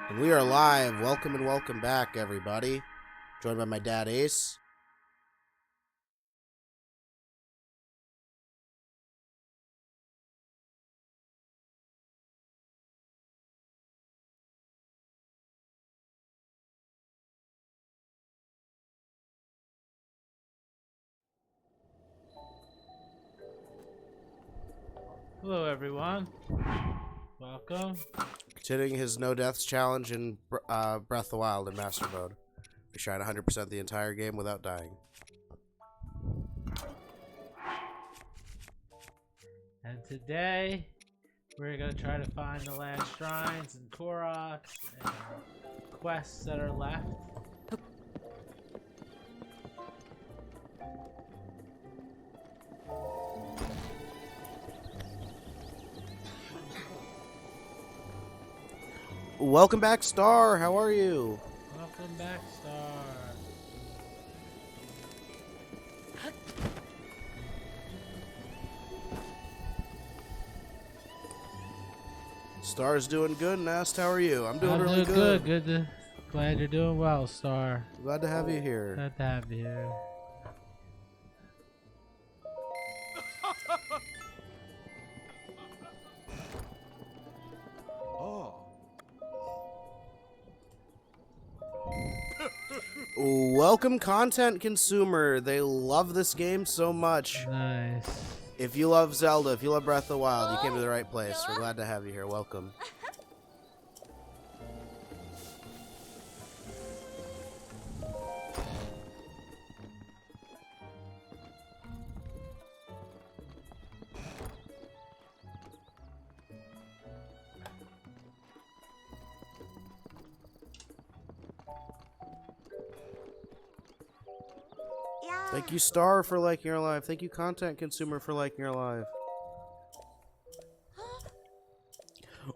And we are live. Welcome and welcome back, everybody. Joined by my dad, Ace. Hello, everyone. Welcome. Continuing his no deaths challenge in Breath of the Wild in Master Mode. We tried 100% the entire game without dying. And today, we're going to try to find the last shrines and Koroks and quests that are left. Welcome back, Star. How are you? Welcome back, Star. Star's doing good and asked, how are you? I'm doing really good. Good. Glad you're doing well, Star. Glad to have you here. Glad to have you here. Welcome, content consumer. They love this game so much. Nice. If you love Zelda, if you love Breath of the Wild, you came to the right place. We're glad to have you here. Welcome. Thank you, Star, for liking our live. Thank you, content consumer, for liking our live.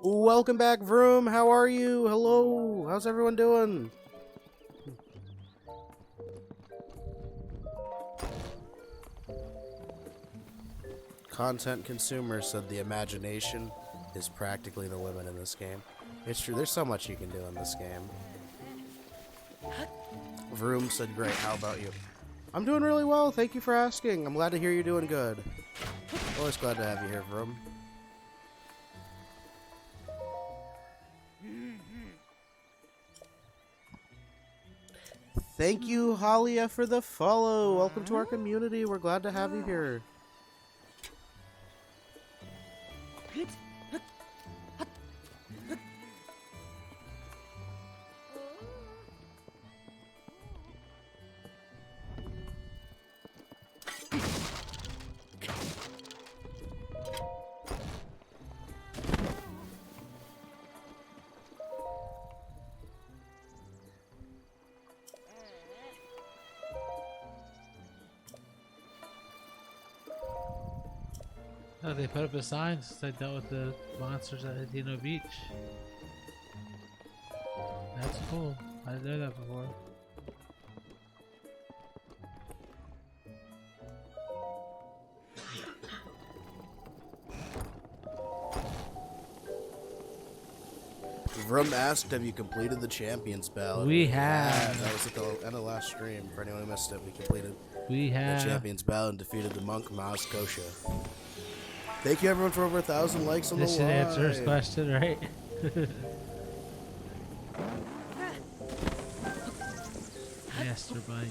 Welcome back, Vroom. How are you? Hello. How's everyone doing? Content consumer said the imagination is practically the limit in this game. It's true. There's so much you can do in this game. Vroom said, great. How about you? I'm doing really well. Thank you for asking. I'm glad to hear you're doing good. Always glad to have you here, Vroom. Thank you, Hyah, for the follow. Welcome to our community. We're glad to have you here. Oh, they put up a sign since I dealt with the monsters at Hadino Beach. That's cool. I didn't know that before. Vroom asked, have you completed the Champions Ballot? We have. That was at the end of the last stream. For anyone who missed it, we completed We have. the Champions Ballot and defeated the monk Maz Kosha. Thank you, everyone, for over 1,000 likes on the live. This should answer his question, right? Master Bite.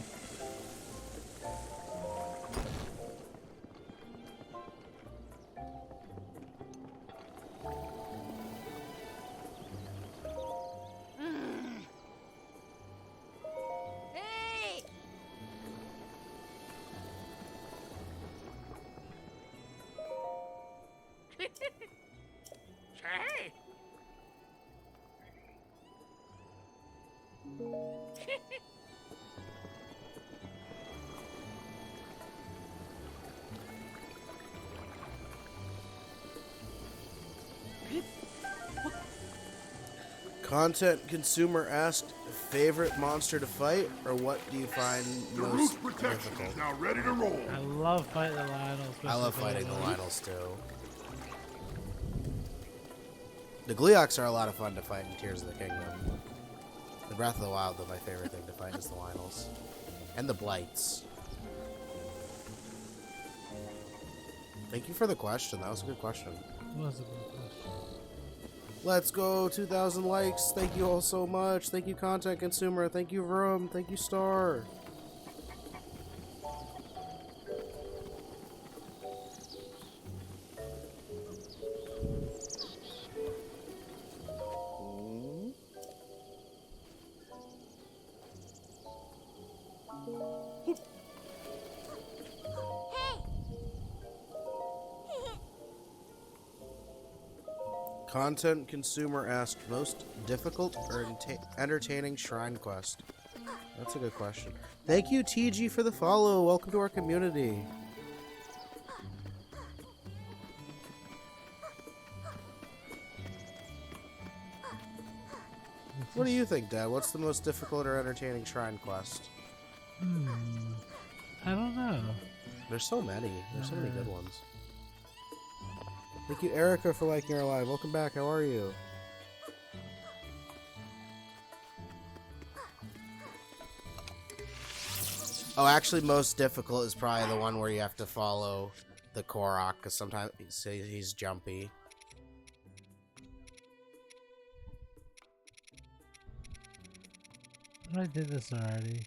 Content consumer asked, favorite monster to fight, or what do you find most difficult? Now ready to roll. I love fighting the Lionels. I love fighting the Lionels too. The Gleeoks are a lot of fun to fight in Tears of the Kingdom. The Breath of the Wild, though, my favorite thing to fight is the Lynels. And the Blights. Thank you for the question. That was a good question. It was a good question. Let's go. 2,000 likes. Thank you all so much. Thank you, Content Consumer. Thank you, Vroom. Thank you, Star. Content Consumer asked, most difficult or entertaining shrine quest? That's a good question. Thank you, TG, for the follow. Welcome to our community. What do you think, Dad? What's the most difficult or entertaining shrine quest? I don't know. There's so many. There's so many good ones. Thank you, Erica, for liking our live. Welcome back. How are you? Oh, actually, most difficult is probably the one where you have to follow the Korok, because sometimes he's jumpy. I did this already.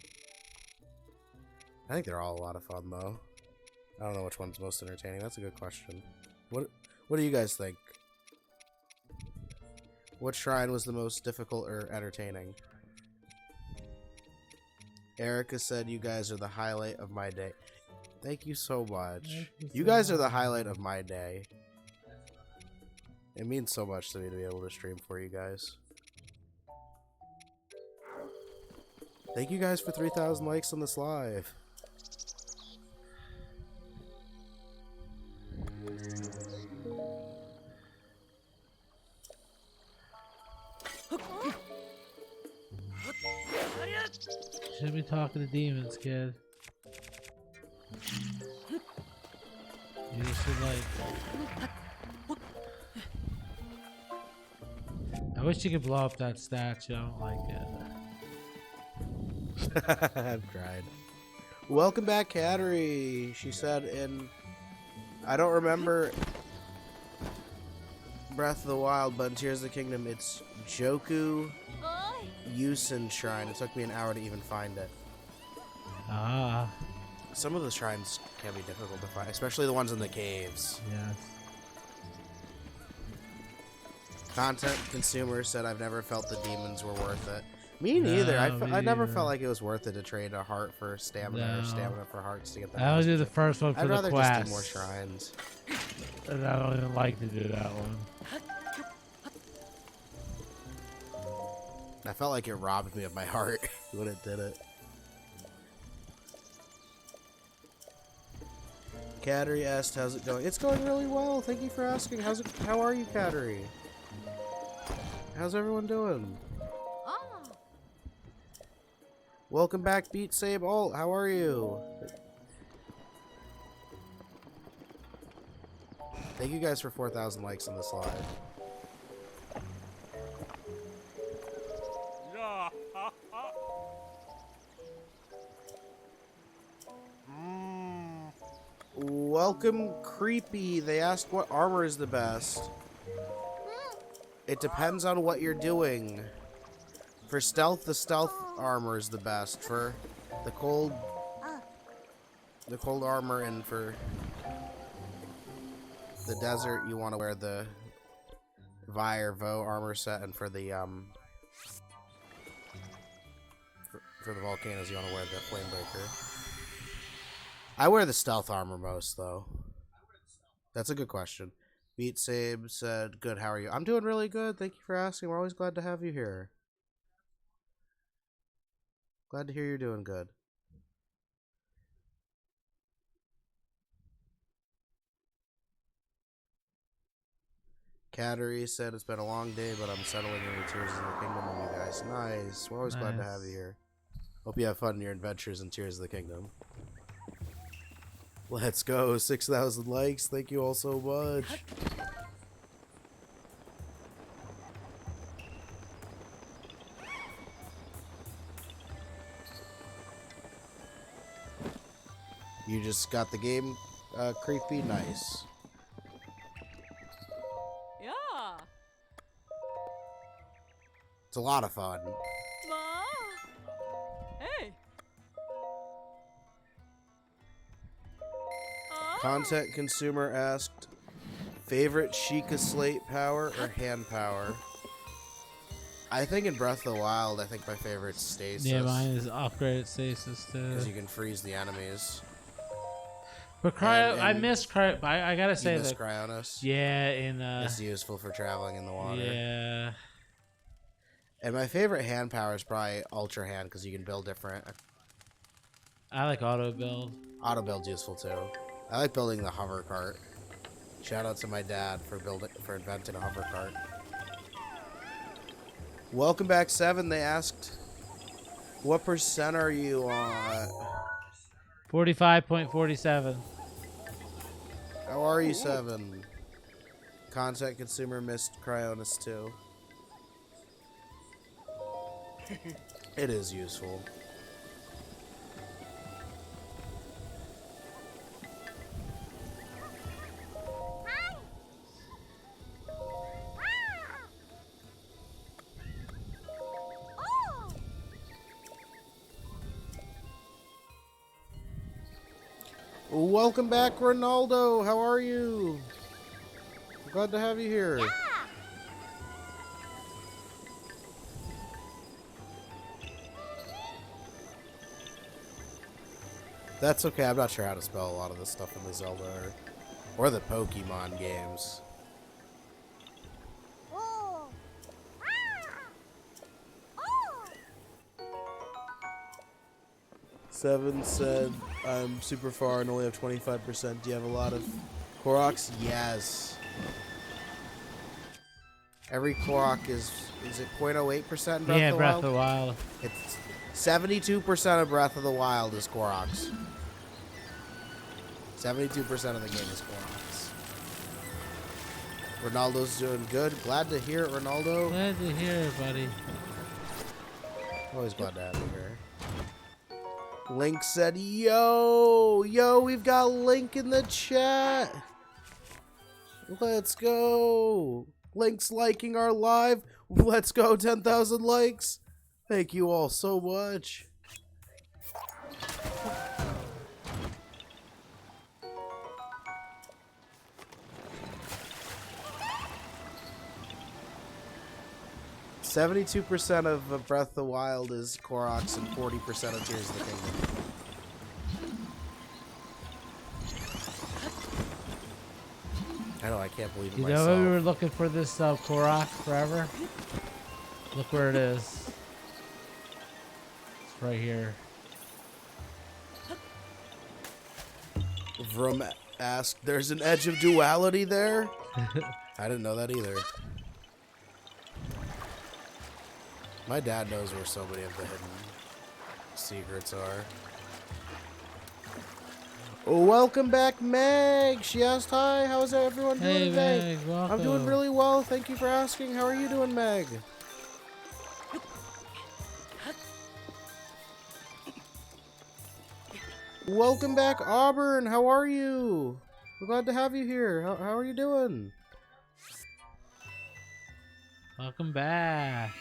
I think they're all a lot of fun, though. I don't know which one's most entertaining. That's a good question. What do you guys think? What shrine was the most difficult or entertaining? Erica said you guys are the highlight of my day. Thank you so much. You guys are the highlight of my day. It means so much to me to be able to stream for you guys. Thank you guys for 3,000 likes on this live. Should be talking to demons, kid. You should like. I wish you could blow up that statue. I don't like it. I've tried. Welcome back, Cattery. She said I don't remember Breath of the Wild, but in Tears of the Kingdom, it's Joku Yusen Shrine. It took me an hour to even find it. Ah. Some of the shrines can be difficult to find, especially the ones in the caves. Yes. Content Consumer said, I've never felt the demons were worth it. Me neither. I never felt like it was worth it to trade a heart for stamina or stamina for hearts to get that. I would do the first one for the quest. I'd rather just do more shrines. And I don't even like to do that one. I felt like it robbed me of my heart when it did it. Cattery asked, how's it going? It's going really well. Thank you for asking. How are you, Cattery? How's everyone doing? Welcome back, Beat Save Alt. How are you? Thank you guys for 4,000 likes on this live. Welcome, Creepy. They asked what armor is the best. It depends on what you're doing. For stealth, the stealth armor is the best. For the cold armor, and for the desert, you want to wear the Vi or Vo armor set, and for the for the volcanoes, you want to wear the Flamebreaker. I wear the stealth armor most, though. That's a good question. Beat Sabe said, good, how are you? I'm doing really good. Thank you for asking. We're always glad to have you here. Glad to hear you're doing good. Cattery said, it's been a long day, but I'm settling into Tears of the Kingdom with you guys. Nice. We're always glad to have you here. Hope you have fun in your adventures in Tears of the Kingdom. Let's go. 6,000 likes. Thank you all so much. You just got the game creepy. Nice. Yeah. It's a lot of fun. Ma. Hey. Content consumer asked, favorite Sheikah Slate power or hand power? I think in Breath of the Wild, I think my favorite's Stasis. Yeah, mine is upgraded stasis too. Because you can freeze the enemies. But cryo, And I miss cryo. I gotta say You miss that. Cryonis. Yeah, in It's useful for traveling in the water. yeah. And my favorite hand power is probably Ultra Hand because you can build different. I like auto build. Auto build's useful too. I like building the hover cart. Shout out to my dad for inventing a hover cart. Welcome back, 7. They asked, what percent are you on? 45.47. How are you, 7? Content consumer missed Cryonis too. It is useful. Welcome back, Ronaldo. How are you? Glad to have you here. Yeah. That's okay. I'm not sure how to spell a lot of this stuff in the Zelda or the Pokemon games. Seven said, I'm super far and only have 25%. Do you have a lot of Koroks? Yes. Every Korok is it 0.08% in Breath of the Wild? Yeah, Breath of the Wild. It's 72% of Breath of the Wild is Koroks. 72% of the game is Koroks. Ronaldo's doing good. Glad to hear it, Ronaldo. Glad to hear it, buddy. Always glad to have you here. Link said, yo, we've got Link in the chat. Let's go. Link's liking our live. Let's go, 10,000 likes. Thank you all so much. "72% of Breath of the Wild is Koroks and 40% of Tears of the Kingdom." I know, I can't believe it You myself. know, we were looking for this Korok forever. Look where it is. It's right here. Vroom asked, there's an edge of duality there? I didn't know that either. My dad knows where so many of the hidden secrets are. Welcome back, Meg. She asked, hi, how's everyone doing today? Meg, welcome. I'm doing really well. Thank you for asking. How are you doing, Meg? Welcome back, Auburn. How are you? We're glad to have you here. How are you doing? Welcome back.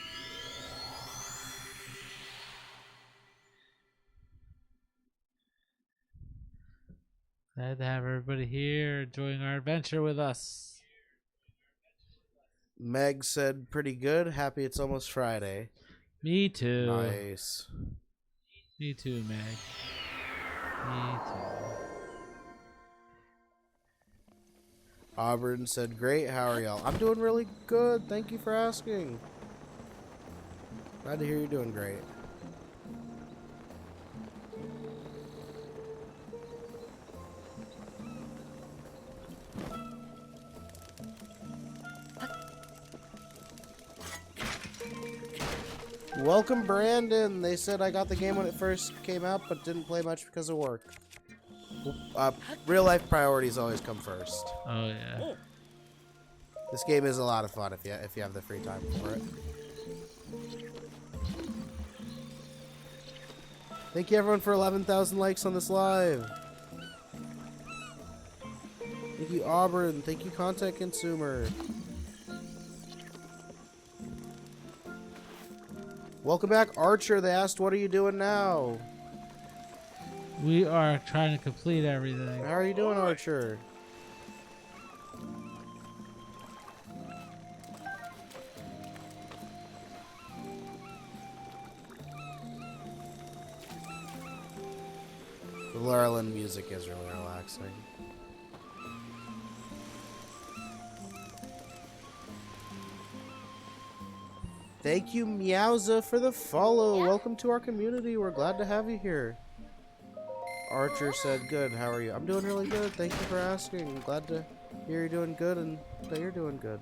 Glad to have everybody here enjoying our adventure with us. Meg said, pretty good. Happy it's almost Friday. Me too. Nice. Me too, Meg. Me too. Auburn said, great. How are y'all? I'm doing really good. Thank you for asking. Glad to hear you're doing great. Welcome, Brandon. They said I got the game when it first came out, but didn't play much because of work. Real life priorities always come first. Oh yeah. This game is a lot of fun if you have the free time for it. Thank you everyone for 11,000 likes on this live. you, Auburn. Thank you, Content Consumer. Welcome back, Archer. They asked, what are you doing now? We are trying to complete everything. How are you doing, Archer? The Lurelin music is really relaxing. Thank you, Meowza, for the follow. Welcome to our community. We're glad to have you here. Archer said, good. How are you? I'm doing really good. Thank you for asking. I'm glad to hear you're doing good and that you're doing good.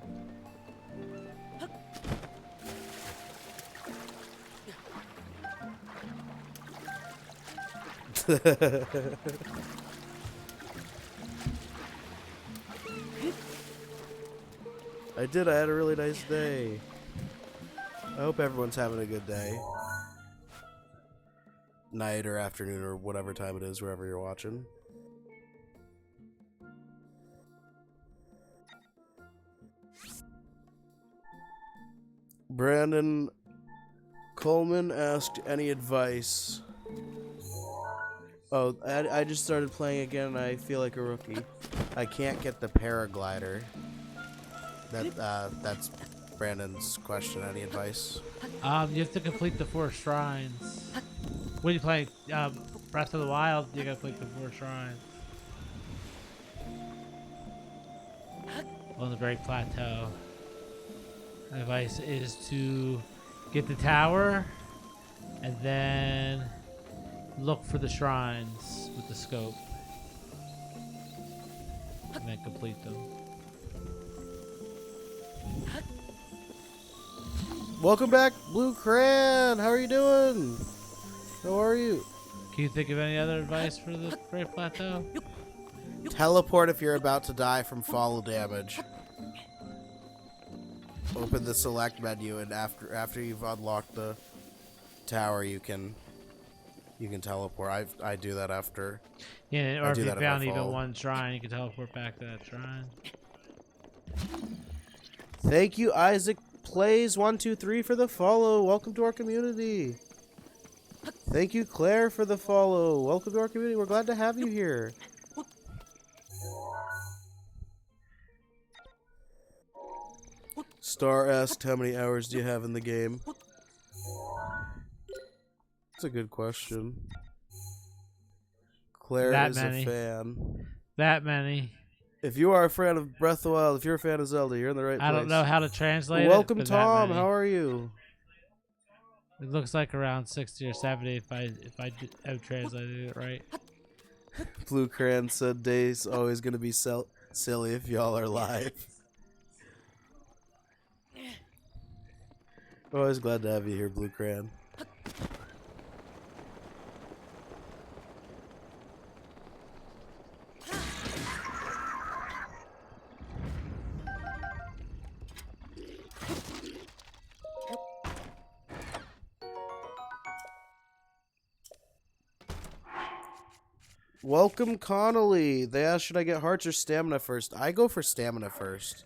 I did. I had a really nice day. I hope everyone's having a good day. Night or afternoon or whatever time it is, wherever you're watching. Brandon Coleman asked any advice. Oh, I just started playing again and I feel like a rookie. I can't get the paraglider. That's Brandon's question. Any advice? You have to complete the 4 shrines. When you play Breath of the Wild, you gotta complete the 4 shrines. On the Great Plateau. Advice is to get the tower and then look for the shrines with the scope. And then complete them. Welcome back, Blue Cran. How are you doing? How are you? Can you think of any other advice for the Great Plateau? Teleport if you're about to die from fall damage. Open the select menu and after you've unlocked the tower, you can teleport. I do that after. Yeah, or if you found even one shrine, you can teleport back to that shrine. Thank you, Isaac Plays 123 for the follow. Welcome to our community. Thank you, Claire, for the follow. Welcome to our community. We're glad to have you here. Star asked, how many hours do you have in the game? That's a good question. Claire That is many. a fan. That many. If you are a fan of Breath of the Wild, if you're a fan of Zelda, you're in the right place. I don't know how to translate Welcome, it. Tom. How are you? It looks like around 60 or 70 if I have translated it right. Blue Cran said day's always going to be silly if y'all are live. I'm always glad to have you here, Blue Cran. Welcome, Connolly. They asked, should I get hearts or stamina first? I go for stamina first.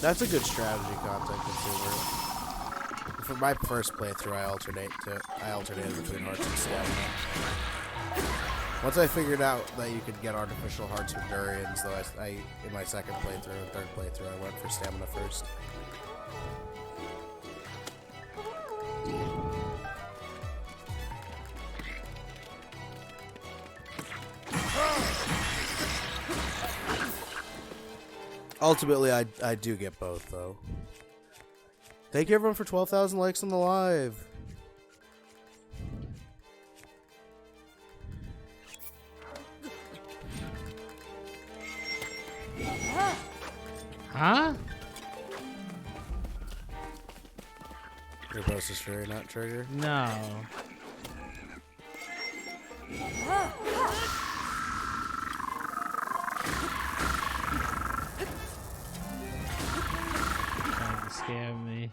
That's a good strategy, Content Consumer. For my first playthrough, I alternated between hearts and stamina. Once I figured out that you could get artificial hearts with durians, though, in my second playthrough and third playthrough, I went for stamina first. Ultimately, I do get both, though. Thank you, everyone, for 12,000 likes on the live. Huh? Your post is trigger, not trigger. No. Trying to scam me.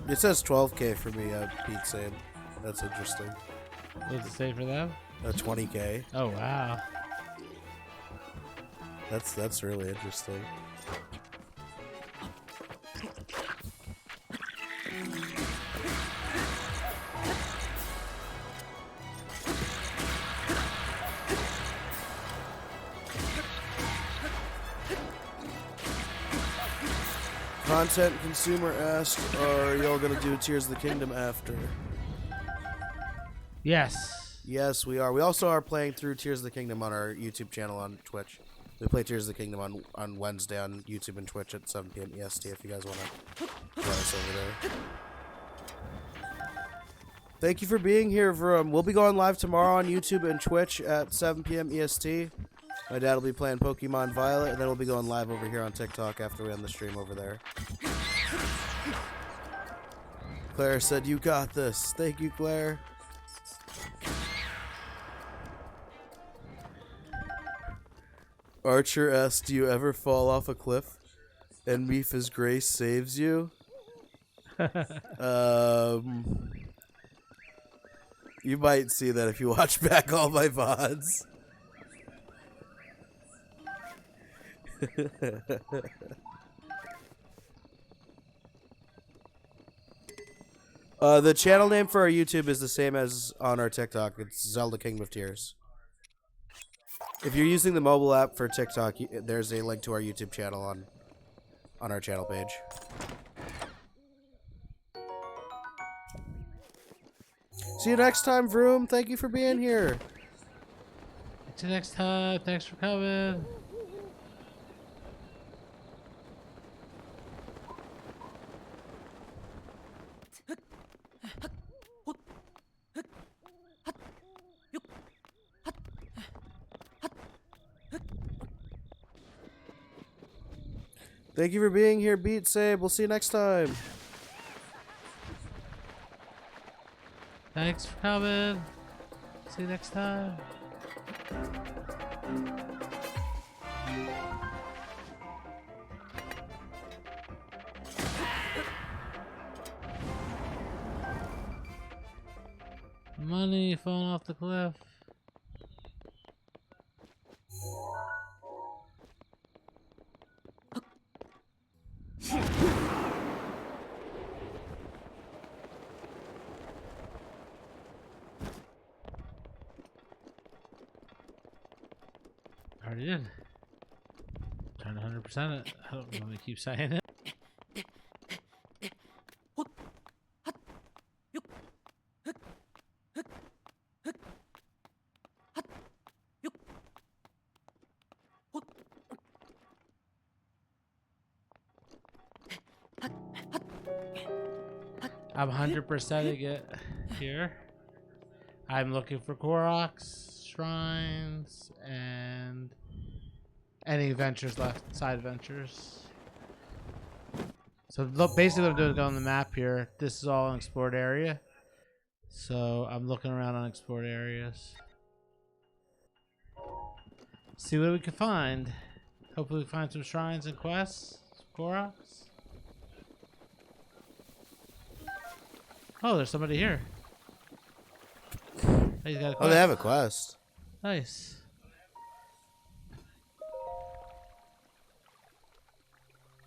It says 12K for me, Pete saying. That's interesting. What's it say for them? 20K. Oh wow. That's really interesting. Content consumer asked, are y'all gonna do Tears of the Kingdom after? Yes. Yes, we are. We also are playing through Tears of the Kingdom on our YouTube channel on Twitch. We play Tears of the Kingdom on Wednesday on YouTube and Twitch at 7 p.m. EST if you guys want to join us over there. Thank you for being here, Vroom. We'll be going live tomorrow on YouTube and Twitch at 7 p.m. EST. My dad will be playing Pokemon Violet, and then we'll be going live over here on TikTok after we end the stream over there. Claire said, you got this. Thank you, Claire. Archer asked, do you ever fall off a cliff and Mifa's grace saves you? You might see that if you watch back all my VODs. The channel name for our YouTube is the same as on our TikTok. It's ZeldaKingdomofTears. If you're using the mobile app for TikTok, there's a link to our YouTube channel on our channel page. See you next time, Vroom. Thank you for being here. Until next time. Thanks for coming. Thank you for being here, Beat Sabe. We'll see you next time. Thanks for coming. See you next time. Money falling off the cliff. Already did. Trying to 100% it. I don't want to keep saying it. I'm 100%ing it here. I'm looking for Koroks, shrines, and any ventures left, side ventures. So look, basically what I'm doing is go on the map here. This is all an explored area. So I'm looking around on explored areas. See what we can find. Hopefully we find some shrines and quests, some Koroks. Oh, there's somebody here. Oh, he's got a quest. Oh, they have a quest. Nice.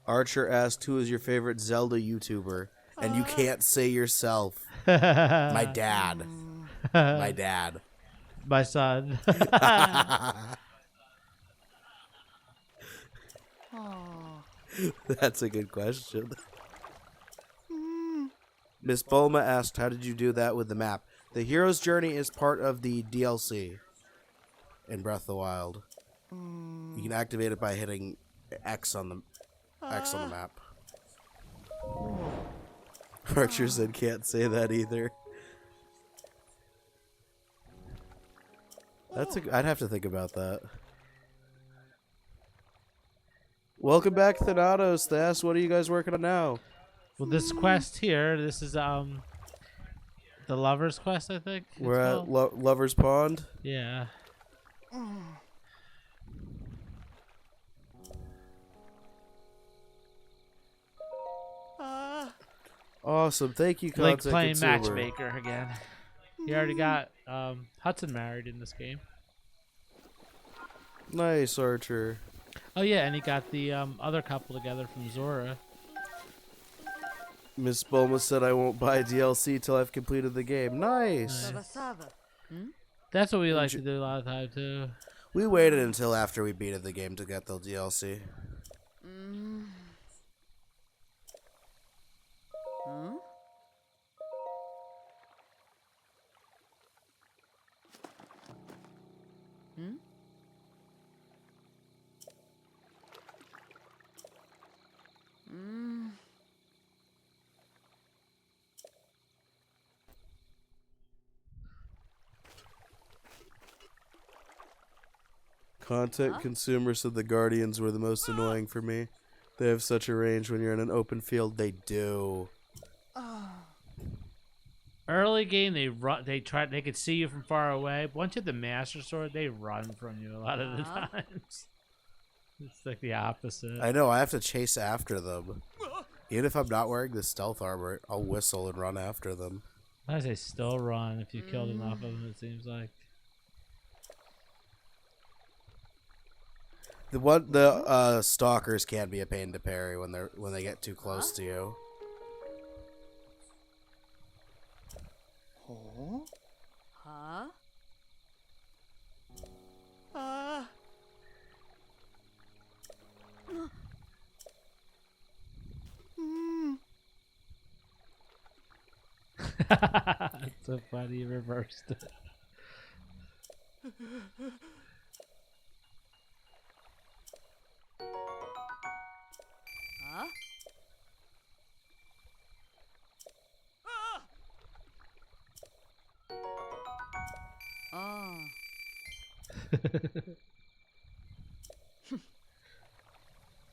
Archer asked, who is your favorite Zelda YouTuber? And you can't say yourself. My My dad. My dad. My son. That's a good question. Miss Bulma asked, how did you do that with the map? The hero's journey is part of the DLC in Breath of the Wild. You can activate it by hitting X on the map. Archer said can't say that either. I'd have to think about that. Welcome back, Thanatos. Thas, what are you guys working on now? Well, this quest here, this is the Lover's Quest, I think. We're at Lover's Pond. Yeah. Awesome. Thank you, Like Content playing Consumer. matchmaker again. He already got Hudson married in this game. Nice, Archer. Oh yeah, and he got the other couple together from Zora. Miss Bulma said I won't buy DLC till I've completed the game. Nice. That's what we like to do a lot of time too. We waited until after we beated the game to get the DLC. Content Consumer said the Guardians were the most annoying for me. They have such a range when you're in an open field. They do. Early game, they run. They could see you from far away. Once you have the Master Sword, they run from you a lot of the times. It's like the opposite. I know. I have to chase after them. Even if I'm not wearing the stealth armor, I'll whistle and run after them. I say still run if you killed enough of them. It seems like. The stalkers can be a pain to parry when they get too close to you. It's so funny you reversed it.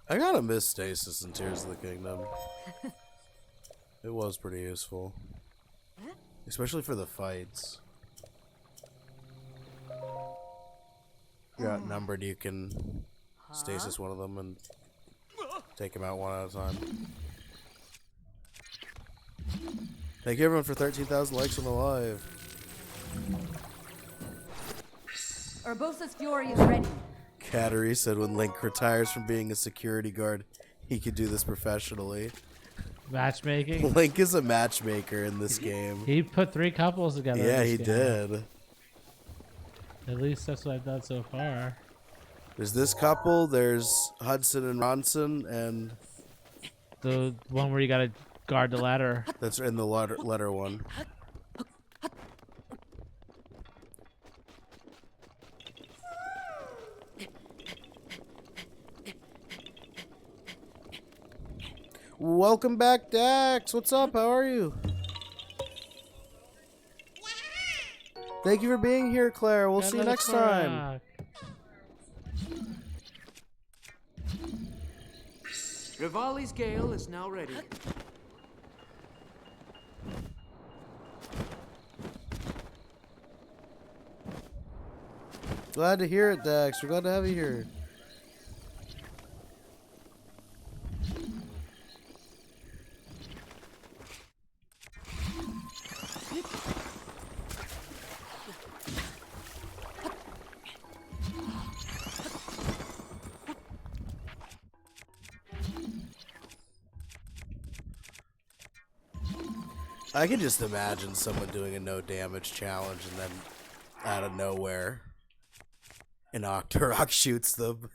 I gotta miss Stasis in Tears of the Kingdom. It was pretty useful. Especially for the fights. You're outnumbered, you can Stasis one of them and take them out one at a time. Thank you everyone for 13,000 likes on the live. Urbosa's fury is ready. Cattery said when Link retires from being a security guard, he could do this professionally. Matchmaking? Link is a matchmaker in this game. He put 3 couples together. Yeah, in this he game. did. At least that's what I've done so far. There's this couple, there's Hudson and Ronson, and The one where you gotta guard the ladder. that's in the letter one. Welcome back, Dax. What's up? How are you? Thank you for being here, Claire. We'll see you next time. Rivali's gale is now ready. Glad to hear it, Dax. We're glad to have you here. I can just imagine someone doing a no damage challenge and then out of nowhere an Octorok shoots them.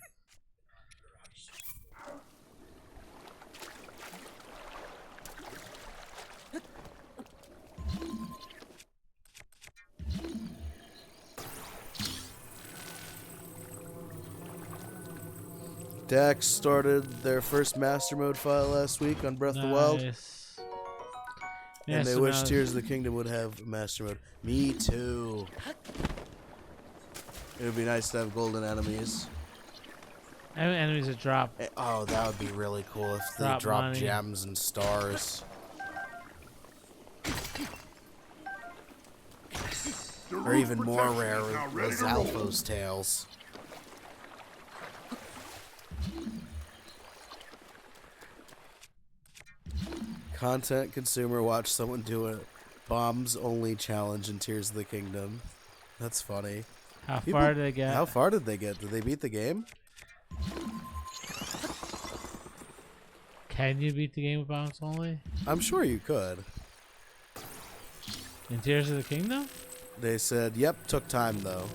Dax started their first Master Mode file last week on Breath of the Wild. Nice. And they Master wish mode. Tears of the Kingdom would have master mode. Me too. It would be nice to have golden enemies. Enemies that drop. Oh, that would be really cool if they Drop drop money. gems and stars. Or even more rare with Zalfo's tails. Content consumer watch someone do a bombs only challenge in Tears of the Kingdom. That's funny. How far did they get? How far did they get? Did they beat the game? Can you beat the game with bombs only? I'm sure you could. In Tears of the Kingdom? They said, yep, took time though.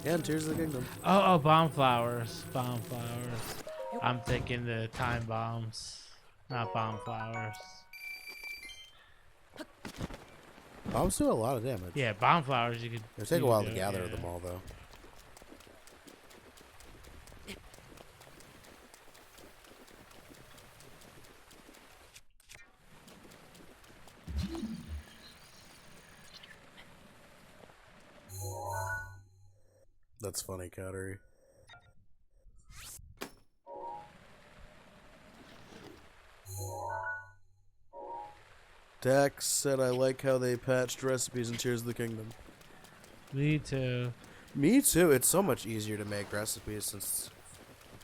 Yeah, in Tears of the Kingdom. Oh, bomb flowers. Bomb flowers. I'm thinking the time bombs, not bomb flowers. Bombs do a lot of damage. Yeah, bomb flowers you could. It'll take you a while could to do, gather yeah. them all though. That's funny, Cowdery. Dax said, I like how they patched recipes in Tears of the Kingdom. Me too. Me too. It's so much easier to make recipes since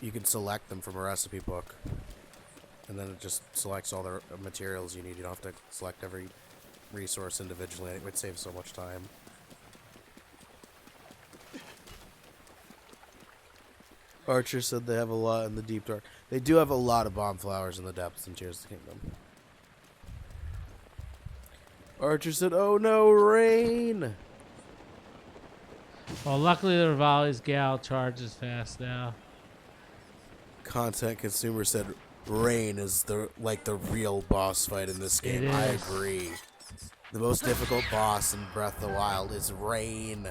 you can select them from a recipe book. And then it just selects all the materials you need. You don't have to select every resource individually. It would save so much time. Archer said they have a lot in the deep dark. They do have a lot of bomb flowers in the depths in Tears of the Kingdom. Archer said, oh no, rain! Well, luckily the Rivali's Gale charges fast now. Content consumer said, rain is the real boss fight in this game. It I is. agree. The most difficult boss in Breath of the Wild is rain.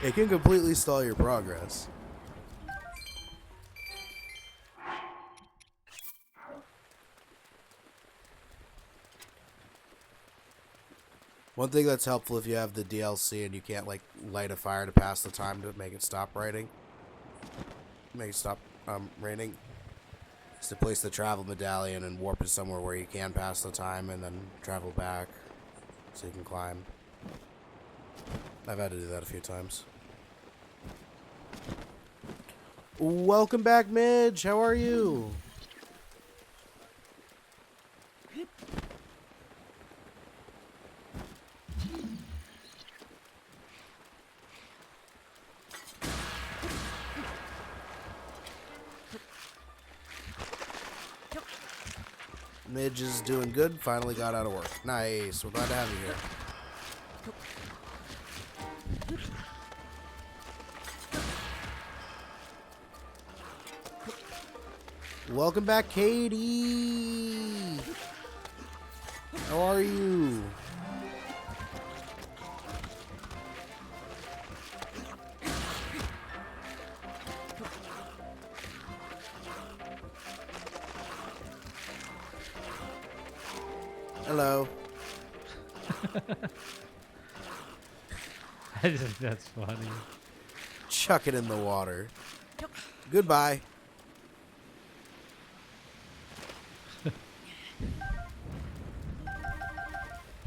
It can completely stall your progress. One thing that's helpful if you have the DLC and you can't like light a fire to pass the time to make it stop raining, raining, is to place the travel medallion and warp it somewhere where you can pass the time and then travel back so you can climb. I've had to do that a few times. Welcome back, Midge. How are you? Midge is doing good. Finally got out of work. Nice. We're glad to have you here. Welcome back, Katie. How are you? Hello. I just think that's funny. Chuck it in the water. Goodbye.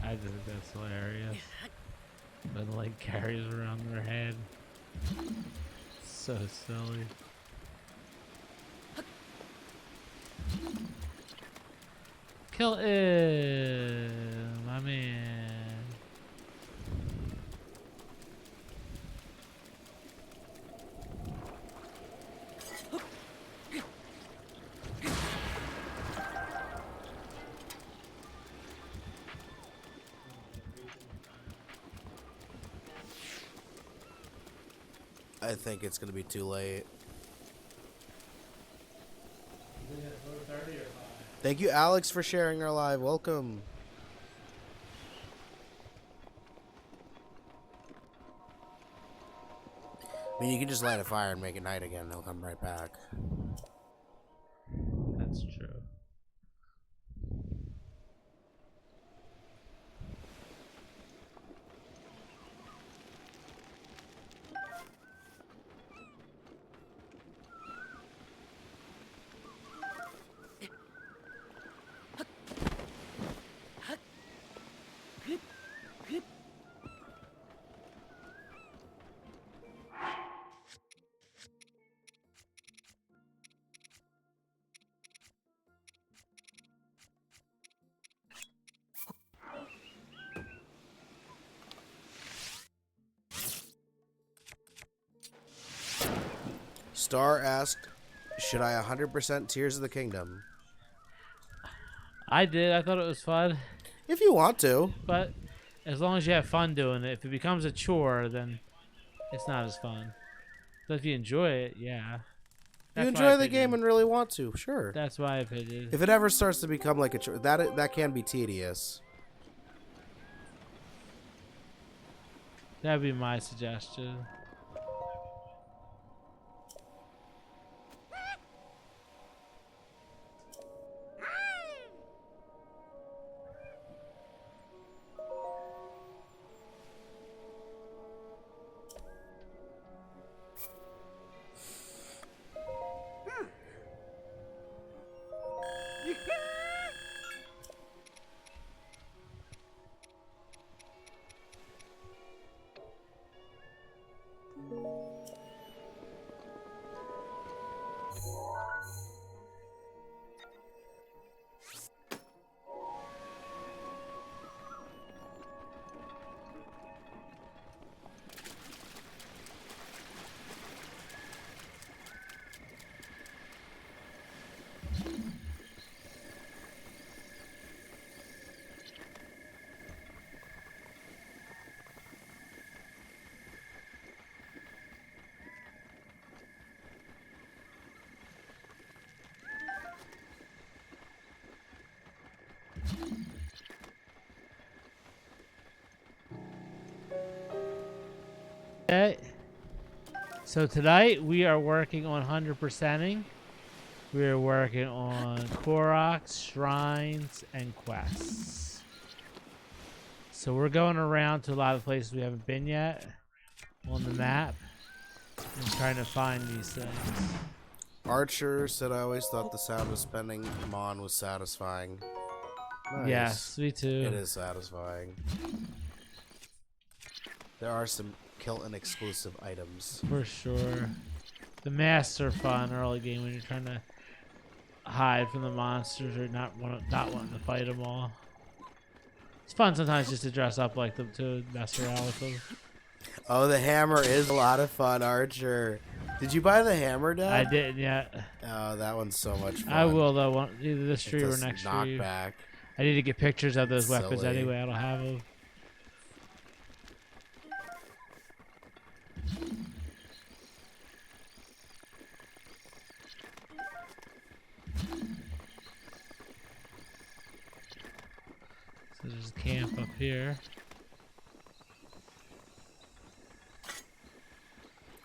I just think that's hilarious. But like carries around their head. So silly. Kill it, my man. I think it's going to be too late. Thank you, Alex, for sharing our live. Welcome. I mean, you can just light a fire and make it night again. They'll come right back. Star asked, should I 100% Tears of the Kingdom? I did. I thought it was fun, If you want to. but as long as you have fun doing it. If it becomes a chore, then it's not as fun. But if you enjoy it, yeah. You That's my enjoy the opinion. game and really want to, sure. That's my opinion. If it ever starts to become like a chore, that can be tedious. That'd be my suggestion. Okay. So tonight we are working on 100%ing. We are working on Koroks, shrines, and quests. So we're going around to a lot of places we haven't been yet on the map and trying to find these things. Archer said, I always thought the sound of spending Mon was satisfying. Nice. Yes, me too. It is satisfying. There are some Kilton exclusive items. For sure. The masks are fun early game when you're trying to hide from the monsters or not wanting to fight them all. It's fun sometimes just to dress up like them to mess around with them. Oh, the hammer is a lot of fun, Archer. Did you buy the hammer, Dad? I didn't yet. Oh, that one's so much fun. I will though. Either this It stream or does next knock stream. back. I need to get pictures of those weapons Silly. anyway. I don't have them. So there's a camp up here.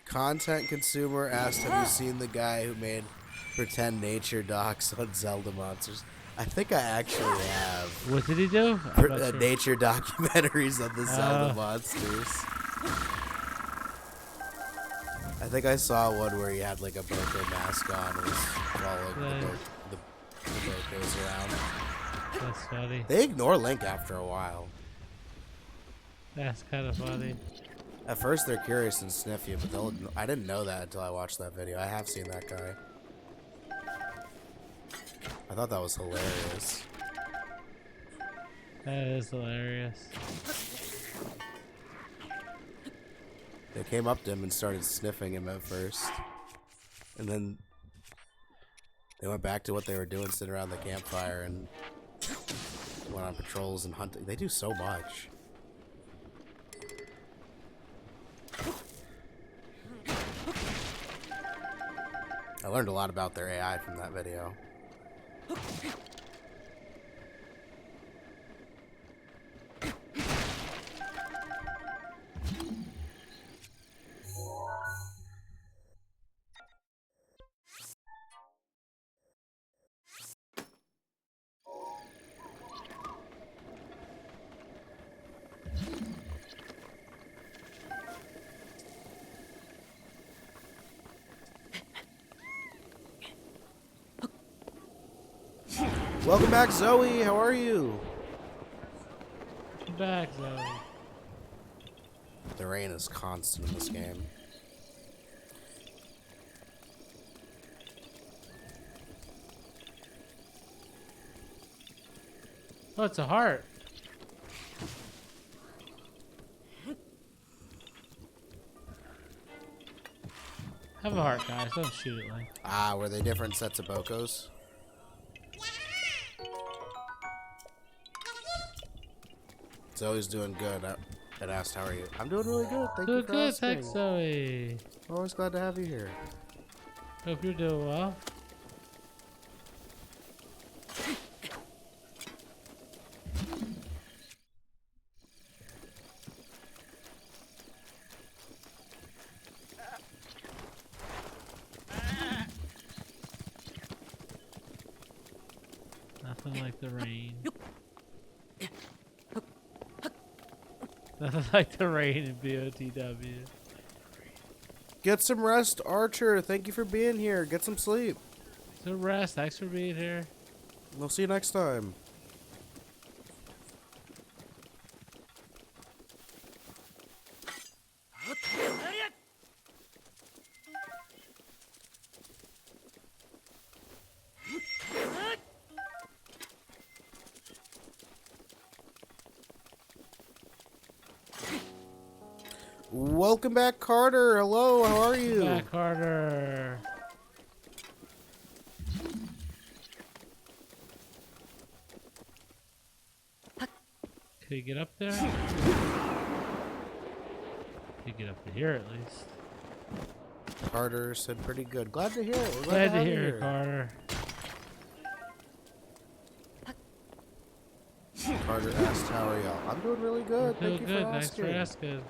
Content consumer asked, have you seen the guy who made pretend nature docs on Zelda monsters? I think I actually have. What did he do? I'm not sure. Nature documentaries on the Zelda Oh. monsters. I think I saw one where he had like a Boko mask on and was following Right. the Bokos around. That's funny. They ignore Link after a while. That's kind of funny. At first they're curious and sniff you, but I didn't know that until I watched that video. I have seen that guy. I thought that was hilarious. That is hilarious. They came up to him and started sniffing him at first. And then they went back to what they were doing, sitting around the campfire and went on patrols and hunting. They do so much. I learned a lot about their AI from that video. Welcome back, Zoe. How are you? Come back, Zoe. The rain is constant in this game. Oh, it's a heart. Have a heart, guys. Don't shoot it, like. Ah, were they different sets of Bocos? Zoe's doing good. I asked, how are you? I'm doing really good. Thank you Doing for good, asking. thanks, Zoe. Always glad to have you here. Hope you're doing well. Nothing like the rain. Nothing like the rain in BOTW. Get some rest, Archer. Thank you for being here. Get some sleep. So rest. Thanks for being here. We'll see you next time. Welcome back, Carter. Hello, how are you? Back harder. Can you get up there? Can you get up to here at least? Carter said pretty good. Glad to hear it. We're Glad to have you hear here. it, Carter. Carter asked, how are y'all? I'm doing really good. Feel Thank you good. for Thanks asking. for asking.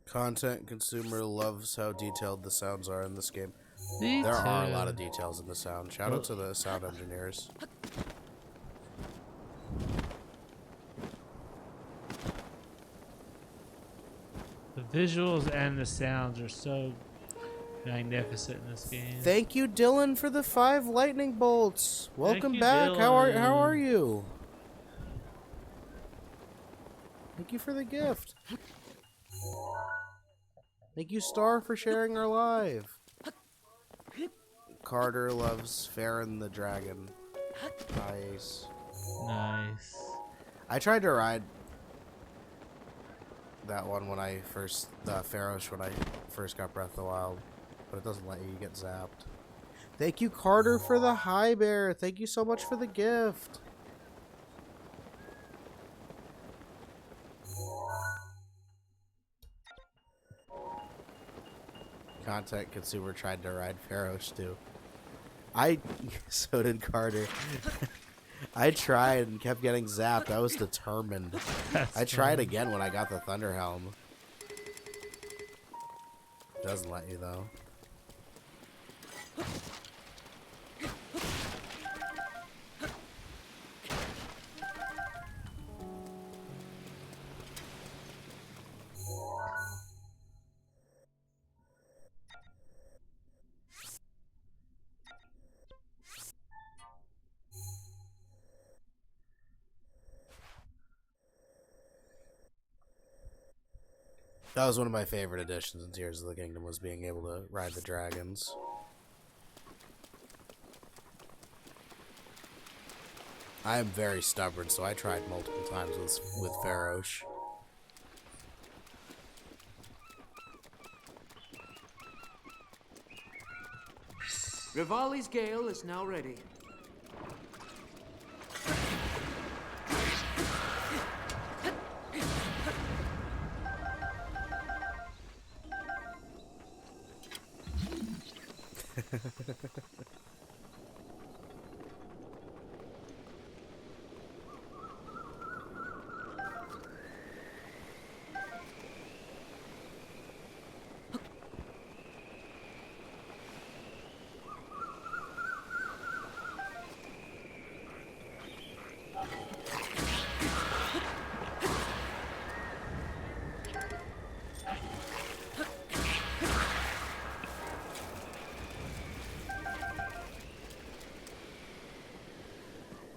Content consumer loves how detailed the sounds are in this game. Me There are a too. lot of details in the sound. Shout out to the sound engineers. The visuals and the sounds are so magnificent in this game. Thank you, Dylan, for the 5 lightning bolts. Welcome you, back. How are Dylan. you? Thank you for the gift. Thank you, Star, for sharing our live. Carter loves Farron the Dragon. Nice. Nice. I tried to ride that one when I first, Pharaoh's when I first got Breath of the Wild, but it doesn't let you get zapped. Thank you, Carter, for the hi bear. Thank you so much for the gift. Content consumer tried to ride Pharaoh's too. So did Carter. I tried and kept getting zapped. I was determined. I tried again when I got the Thunder Helm. Doesn't let you though. That was one of my favorite additions in Tears of the Kingdom, was being able to ride the dragons. I am very stubborn, so I tried multiple times with Pharaoh. Rivali's Gale is now ready.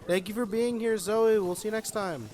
Thank you for being here, Zoe. We'll see you next time.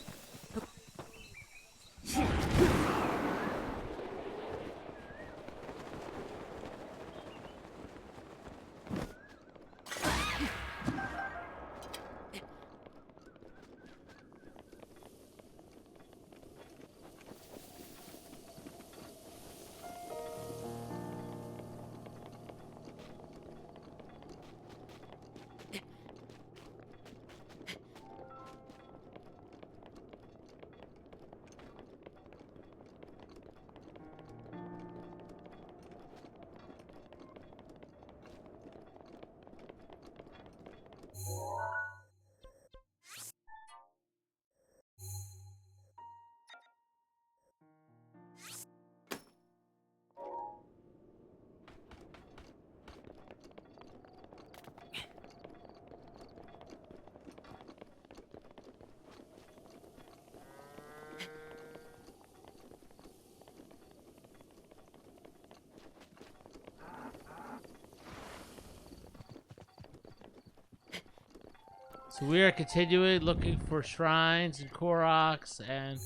So we are continuing looking for shrines and Koroks and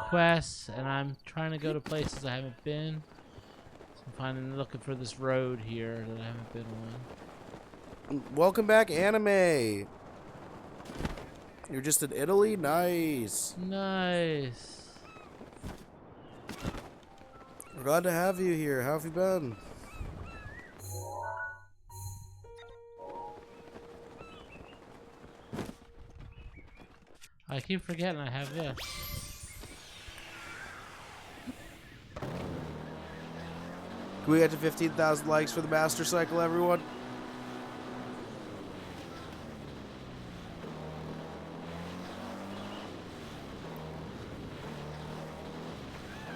quests, and I'm trying to go to places I haven't been. So I'm looking for this road here that I haven't been on. Welcome back, Anime. You're just in Italy? Nice. Nice. We're glad to have you here. How have you been? I keep forgetting I have this. Can we get to 15,000 likes for the Master Cycle, everyone?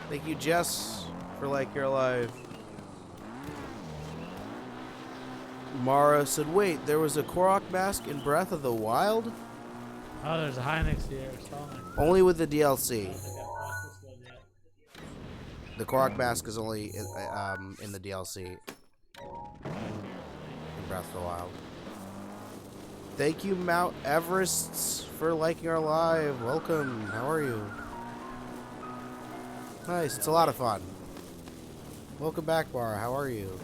Thank you, Jess, for like your live. Mara said, wait, there was a Korok mask in Breath of the Wild? Oh, there's a Hynix here. Only with the DLC. The Korok mask is only in the DLC. In Breath of the Wild. Thank you, Mount Everest, for liking our live. Welcome. How are you? Nice. It's a lot of fun. Welcome back, Bar. How are you?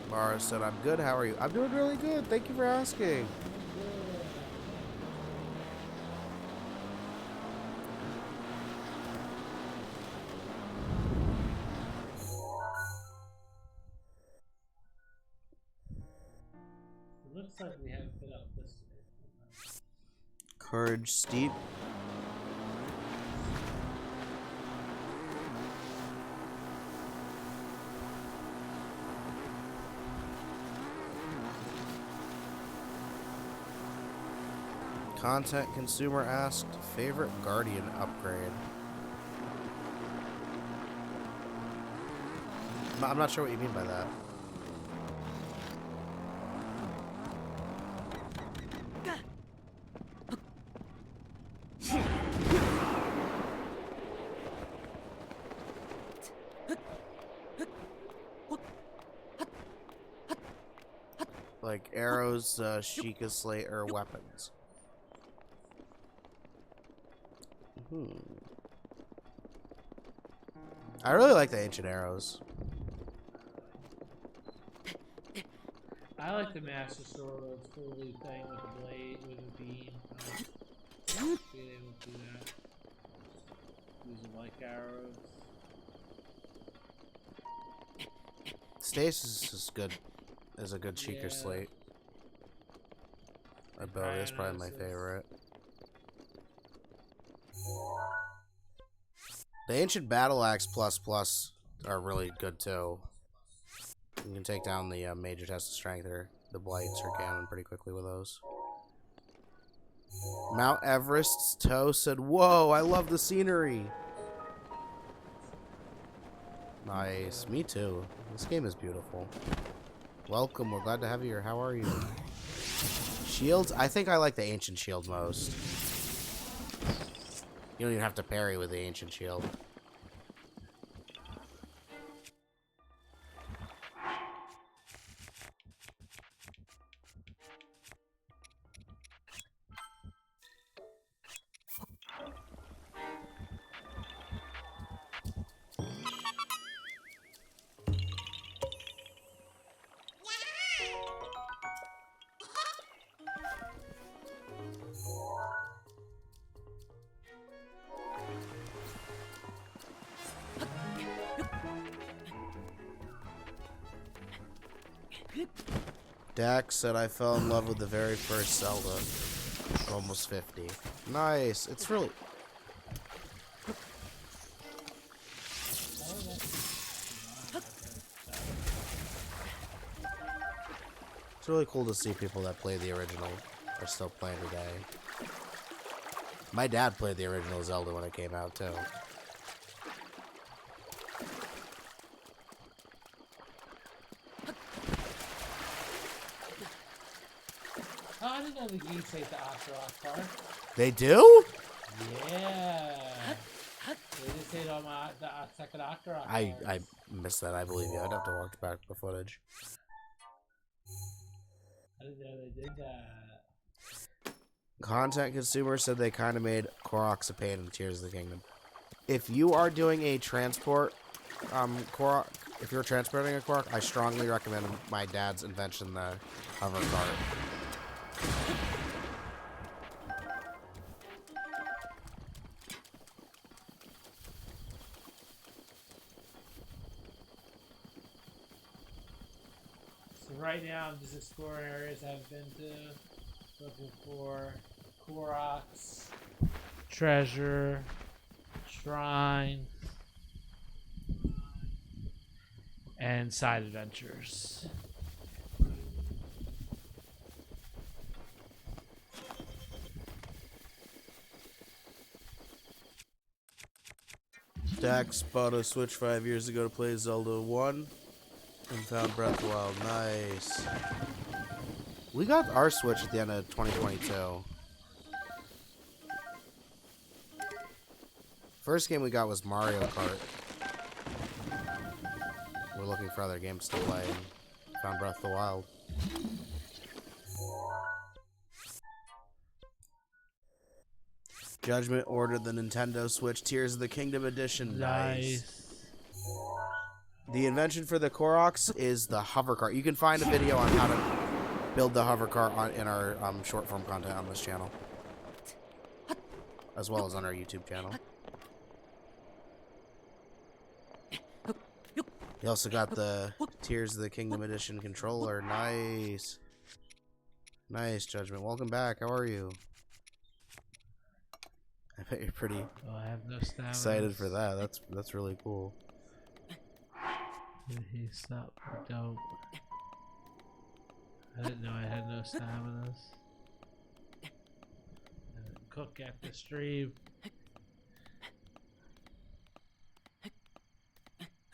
Mara said, I'm good. How are you? I'm doing really good. Thank you for asking. It looks like we haven't fit up this way. Courage Steep. Content consumer asked, favorite Guardian upgrade. I'm not sure what you mean by that. Like arrows, Sheikah Slayer weapons. I really like the ancient arrows. I like the Master Sword where it's fully thing with a blade, with a beam. Being able to do that. Using like arrows. Stasis is good. Is a good Sheikah Slate. That bow is probably my favorite. The Ancient Battle Axe plus are really good too. You can take down the major test of strength or the blights or cannon pretty quickly with those. Mount Everest's toe said, "Whoa, I love the scenery." Nice, me too. This game is beautiful. Welcome, we're glad to have you here. How are you? Shields? I think I like the ancient shield most. You don't even have to parry with the ancient shield. Dax said I fell in love with the very first Zelda. Almost 50. Nice. It's really... It's really cool to see people that play the original are still playing today. My dad played the original Zelda when it came out, too. Oh, I didn't know the geese ate the Octorok part. They do? Yeah. They just ate all the second Octorok I parts. missed that, I believe you. I'd have to watch back the footage. I didn't know they did that. Content consumer said they kind of made Koroks a pain in Tears of the Kingdom. If you are doing a transport, Korok, if you're transporting a Korok, I strongly recommend my dad's invention, the hover cart. So right now I'm just exploring areas I haven't been to, looking for Koroks, treasure, shrine, and side adventures. Dax bought a Switch 5 years ago to play Zelda 1 and found Breath of the Wild. Nice. We got our Switch at the end of 2022. First game we got was Mario Kart. We're looking for other games to play and found Breath of the Wild. Judgment ordered the Nintendo Switch Tears of the Kingdom Edition. Nice. The invention for the Koroks is the hover cart. You can find a video on how to build the hover cart in our short form content on this channel, as well as on our YouTube channel. You also got the Tears of the Kingdom Edition controller. Nice. Nice, Judgment. Welcome back. How are you? I bet you're pretty I have no stamina. excited for that. That's really cool. Did he stop? Don't. I didn't know I had no staminas. Cook at the stream.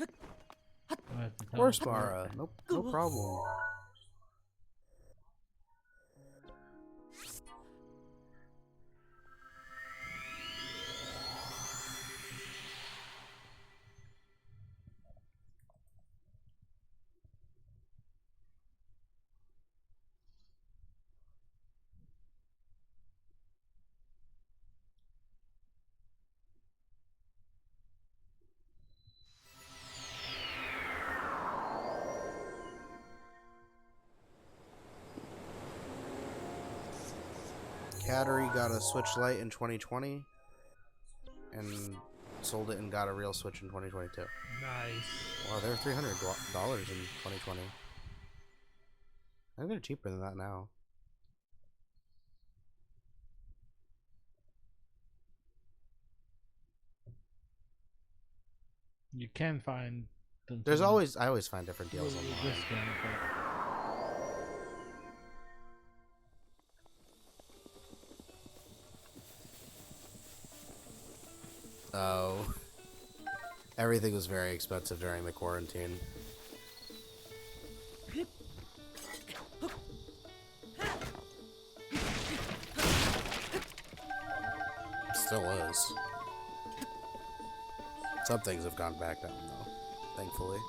Of course, Mara. No problem. Cattery got a Switch Lite in 2020 and sold it and got a real Switch in 2022. Nice. Wow, they're $300 in 2020. I think they're cheaper than that now. You can find them. I always find different deals online. Discount, Oh. Everything was very expensive during the quarantine. Still is. Some things have gone back down though, thankfully.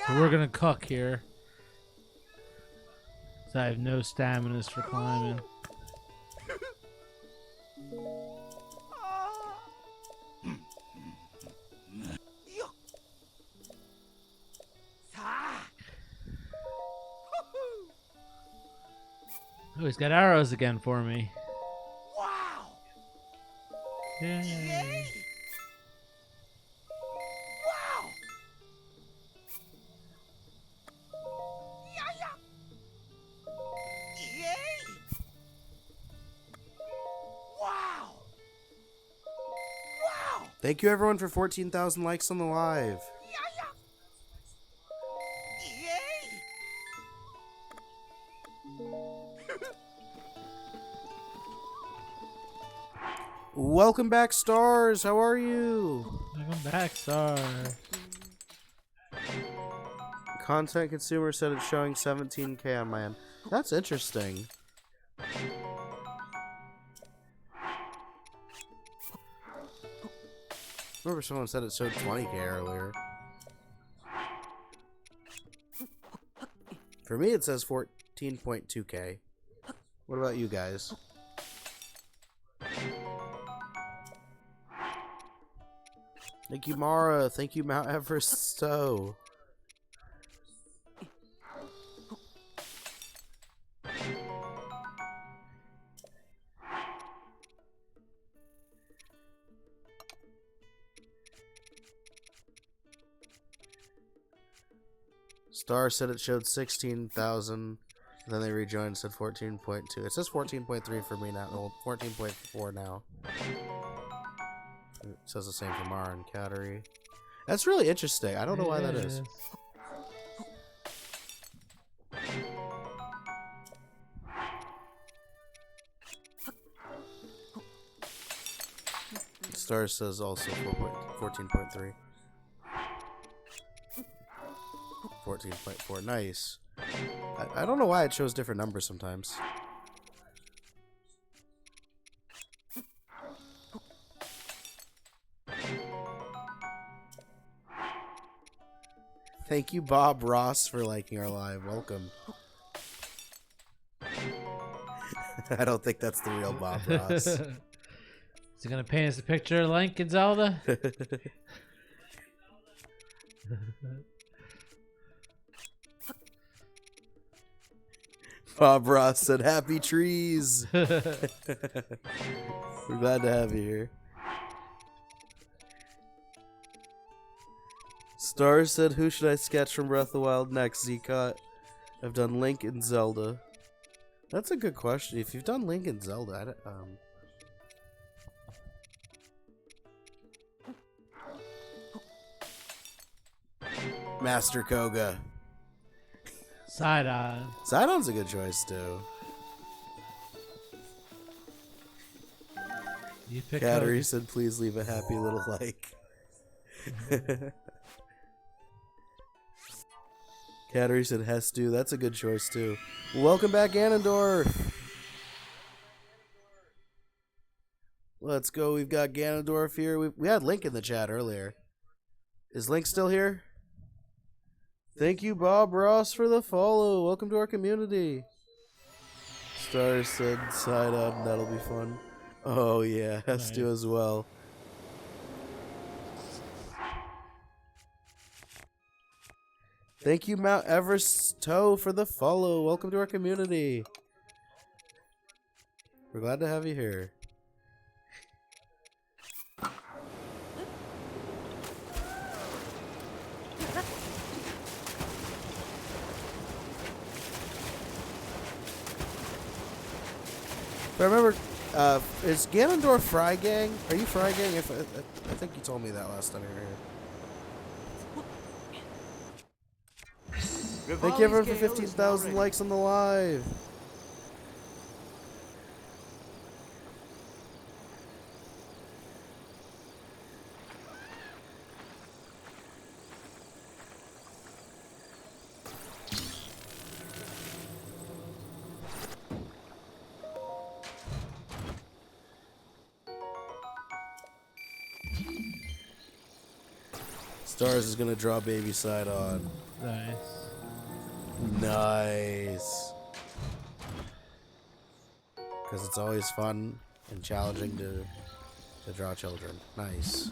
So we're gonna cook here. So I have no staminas for climbing. Oh, he's got arrows again for me. Yay. Wow! Yay! Wow! Wow! Thank you everyone for 14,000 likes on the live. Yay! Welcome back, Stars. How are you? Welcome back, Star. Content consumer said it's showing 17K on my end. That's interesting. Remember someone said it showed 20K earlier. For me it says 14.2K. What about you guys? Thank you, Mara. Thank you, Mount Everest Stowe. Star said it showed 16,000, and then they rejoined and said 14.2. It says 14.3 for me now. Well, 14.4 now. It says the same for Mara and Cattery. That's really interesting. I don't know why that is. Star says also 14.3. 14.4. Nice. I don't know why it shows different numbers sometimes. Thank you, Bob Ross, for liking our live. Welcome. I don't think that's the real Bob Ross. Is he gonna paint us a picture of Link and Zelda? Bob Ross said, "Happy trees." We're glad to have you here. Star said, "Who should I sketch from Breath of the Wild next?" ZKOT. I've done Link and Zelda. That's a good question. If you've done Link and Zelda, Master Koga. Sidon. Sidon's a good choice too. You pick Cattery said, "Please leave a happy little like." Cattery said, "Hestu." That's a good choice too. Welcome back, Ganondorf. Let's go. We've got Ganondorf here. We had Link in the chat earlier. Is Link still here? Thank you, Bob Ross, for the follow. Welcome to our community. Star said, "Side on, that'll be fun." Oh yeah, Hestu as well. Thank you, Mount Everest Toe, for the follow. Welcome to our community. We're glad to have you here. If I remember, is Ganondorf Fry Gang? Are you Fry Gang? I think you told me that last time you were here. Thank you everyone for 15,000 likes on the live. Stars is gonna draw baby side on. Nice. Nice. Because it's always fun and challenging to draw children. Nice.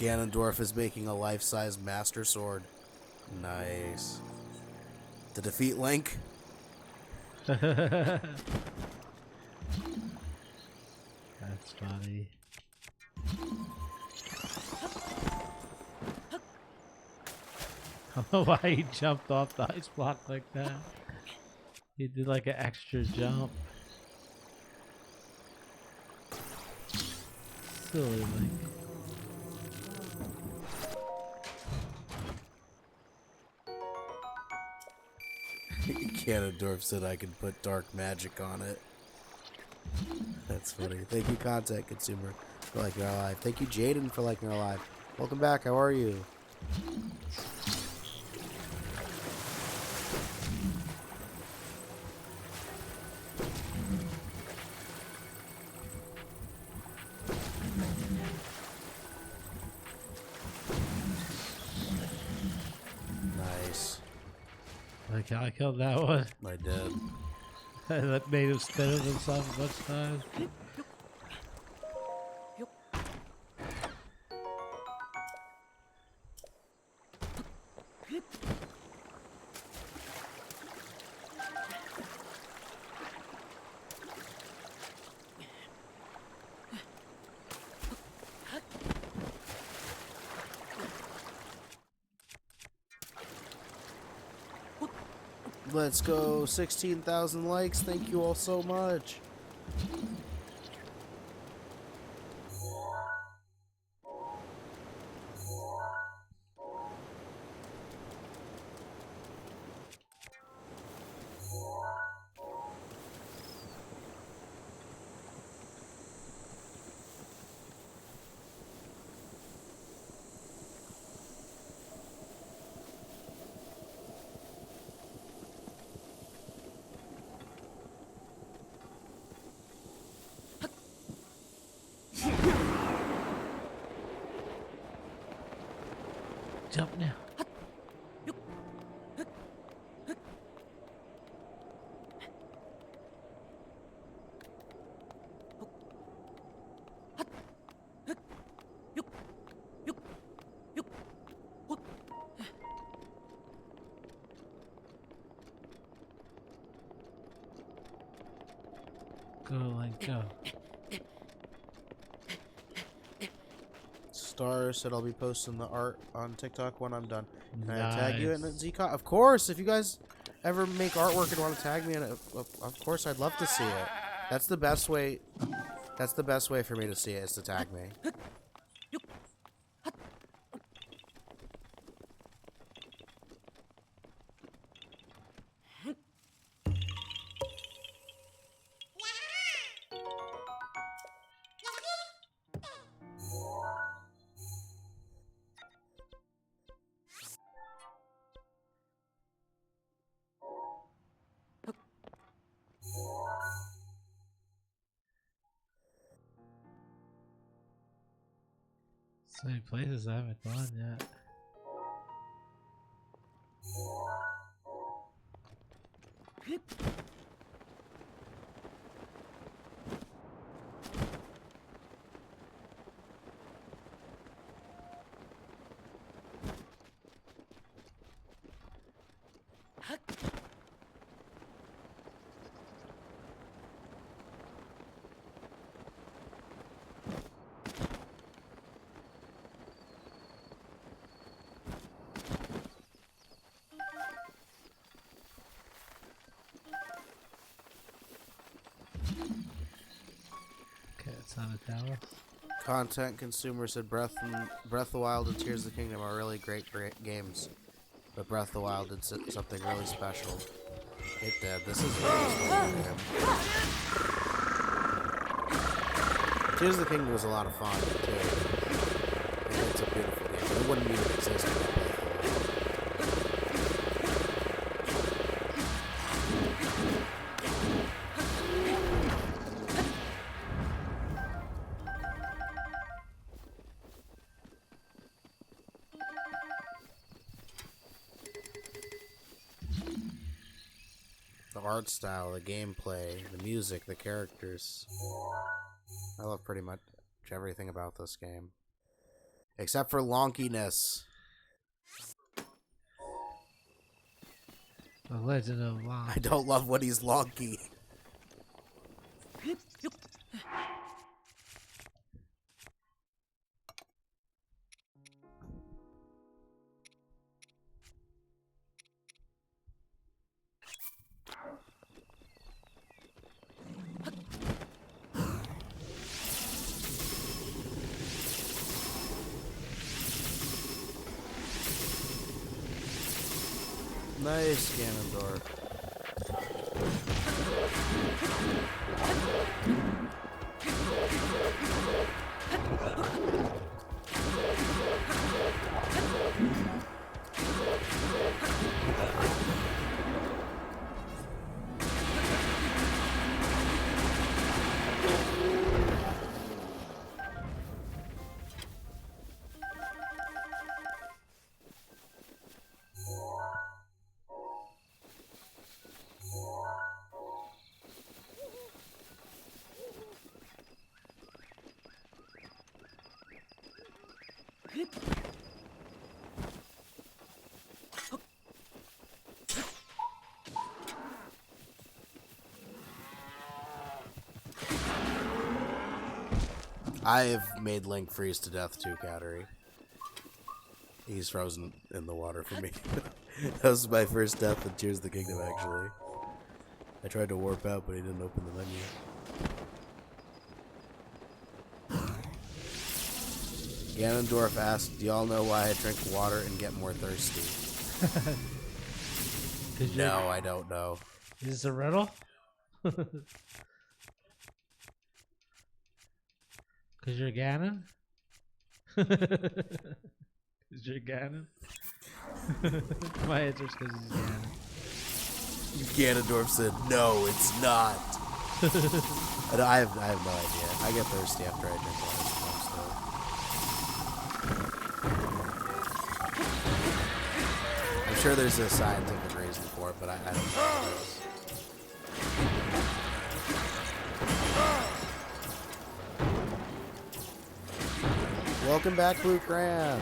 Ganondorf is making a life-size Master Sword. Nice. To defeat Link? That's funny. I don't know why he jumped off the ice block like that. He did like an extra jump. Silly Link. Ganondorf said I could put dark magic on it. That's funny. Thank you, Content Consumer, for liking our live. Thank you, Jaden, for liking our live. Welcome back. How are you? Nice. Like how I killed that one. I did. That made him spin it himself a bunch of times. Let's go. 16,000 likes. Thank you all so much. Jump now. Go, Link, go. Star said I'll be posting the art on TikTok when I'm done. Can I Nice. tag you in ZKOT? Of course. If you guys ever make artwork and want to tag me in it, of course I'd love to see it. That's the best way. That's the best way for me to see it, is to tag me. So many places I haven't gone yet. Okay, it's on a tower. Content Consumer said Breath of the Wild and Tears of the Kingdom are really great games, but Breath of the Wild did something really special. It did. This is a really special game. Tears of the Kingdom was a lot of fun too. It's a beautiful game. It wouldn't even exist without Breath of the Wild. The art style, the gameplay, the music, the characters. I love pretty much everything about this game. Except for lonkiness. The Legend of Lon. I don't love when he's lonky. Nice, Ganondorf. I've made Link freeze to death too, Cattery. He's frozen in the water for me. That was my first death in Tears of the Kingdom, actually. I tried to warp out, but he didn't open the menu. Ganondorf asked, do y'all know why I drink water and get more thirsty? No, I don't know. Is this a riddle? Cause you're Ganon? Cause you're Ganon? My answer is cause he's Ganon. Ganondorf said, no, it's not. I have no idea. I get thirsty after I drink water sometimes, though. I'm sure there's a scientific reason for it, but I don't know what it is. Welcome back, Blue Cran.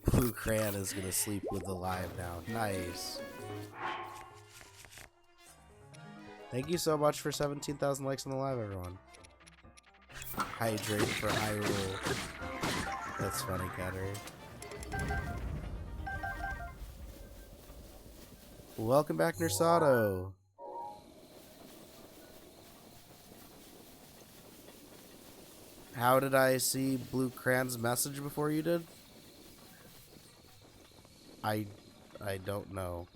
Blue Cran is gonna sleep with the live now. Nice. Thank you so much for 17,000 likes on the live, everyone. Hydrate for Hyrule. That's funny, Cattery. Welcome back, Nersato. How did I see Blue Cran's message before you did? I don't know.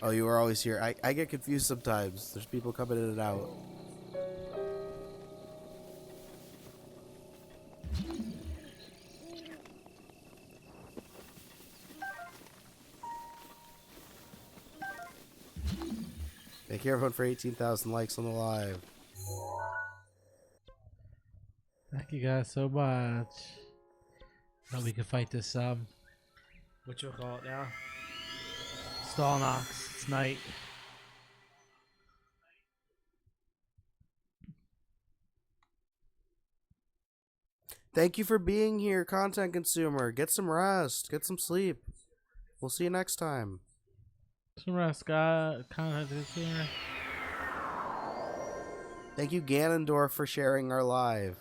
Oh, you were always here. I get confused sometimes. There's people coming in and out. Thank you everyone for 18,000 likes on the live. Thank you guys so much. Now we can fight this what you call it now? Stalnox. It's night. Thank you for being here, content consumer. Get some rest. Get some sleep. We'll see you next time. Some rest, guy. Content consumer. Thank you, Ganondorf, for sharing our live.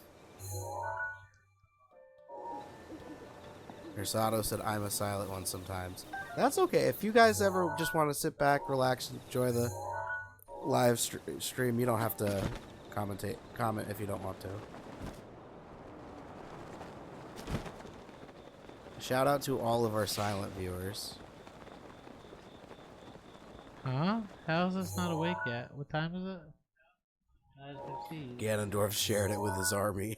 Nersato said, I'm a silent one sometimes. That's okay. If you guys ever just want to sit back, relax, and enjoy the live stream, you don't have to comment if you don't want to. Shout out to all of our silent viewers. Huh? How is this not awake yet? What time is it? 9:15. Ganondorf shared it with his army.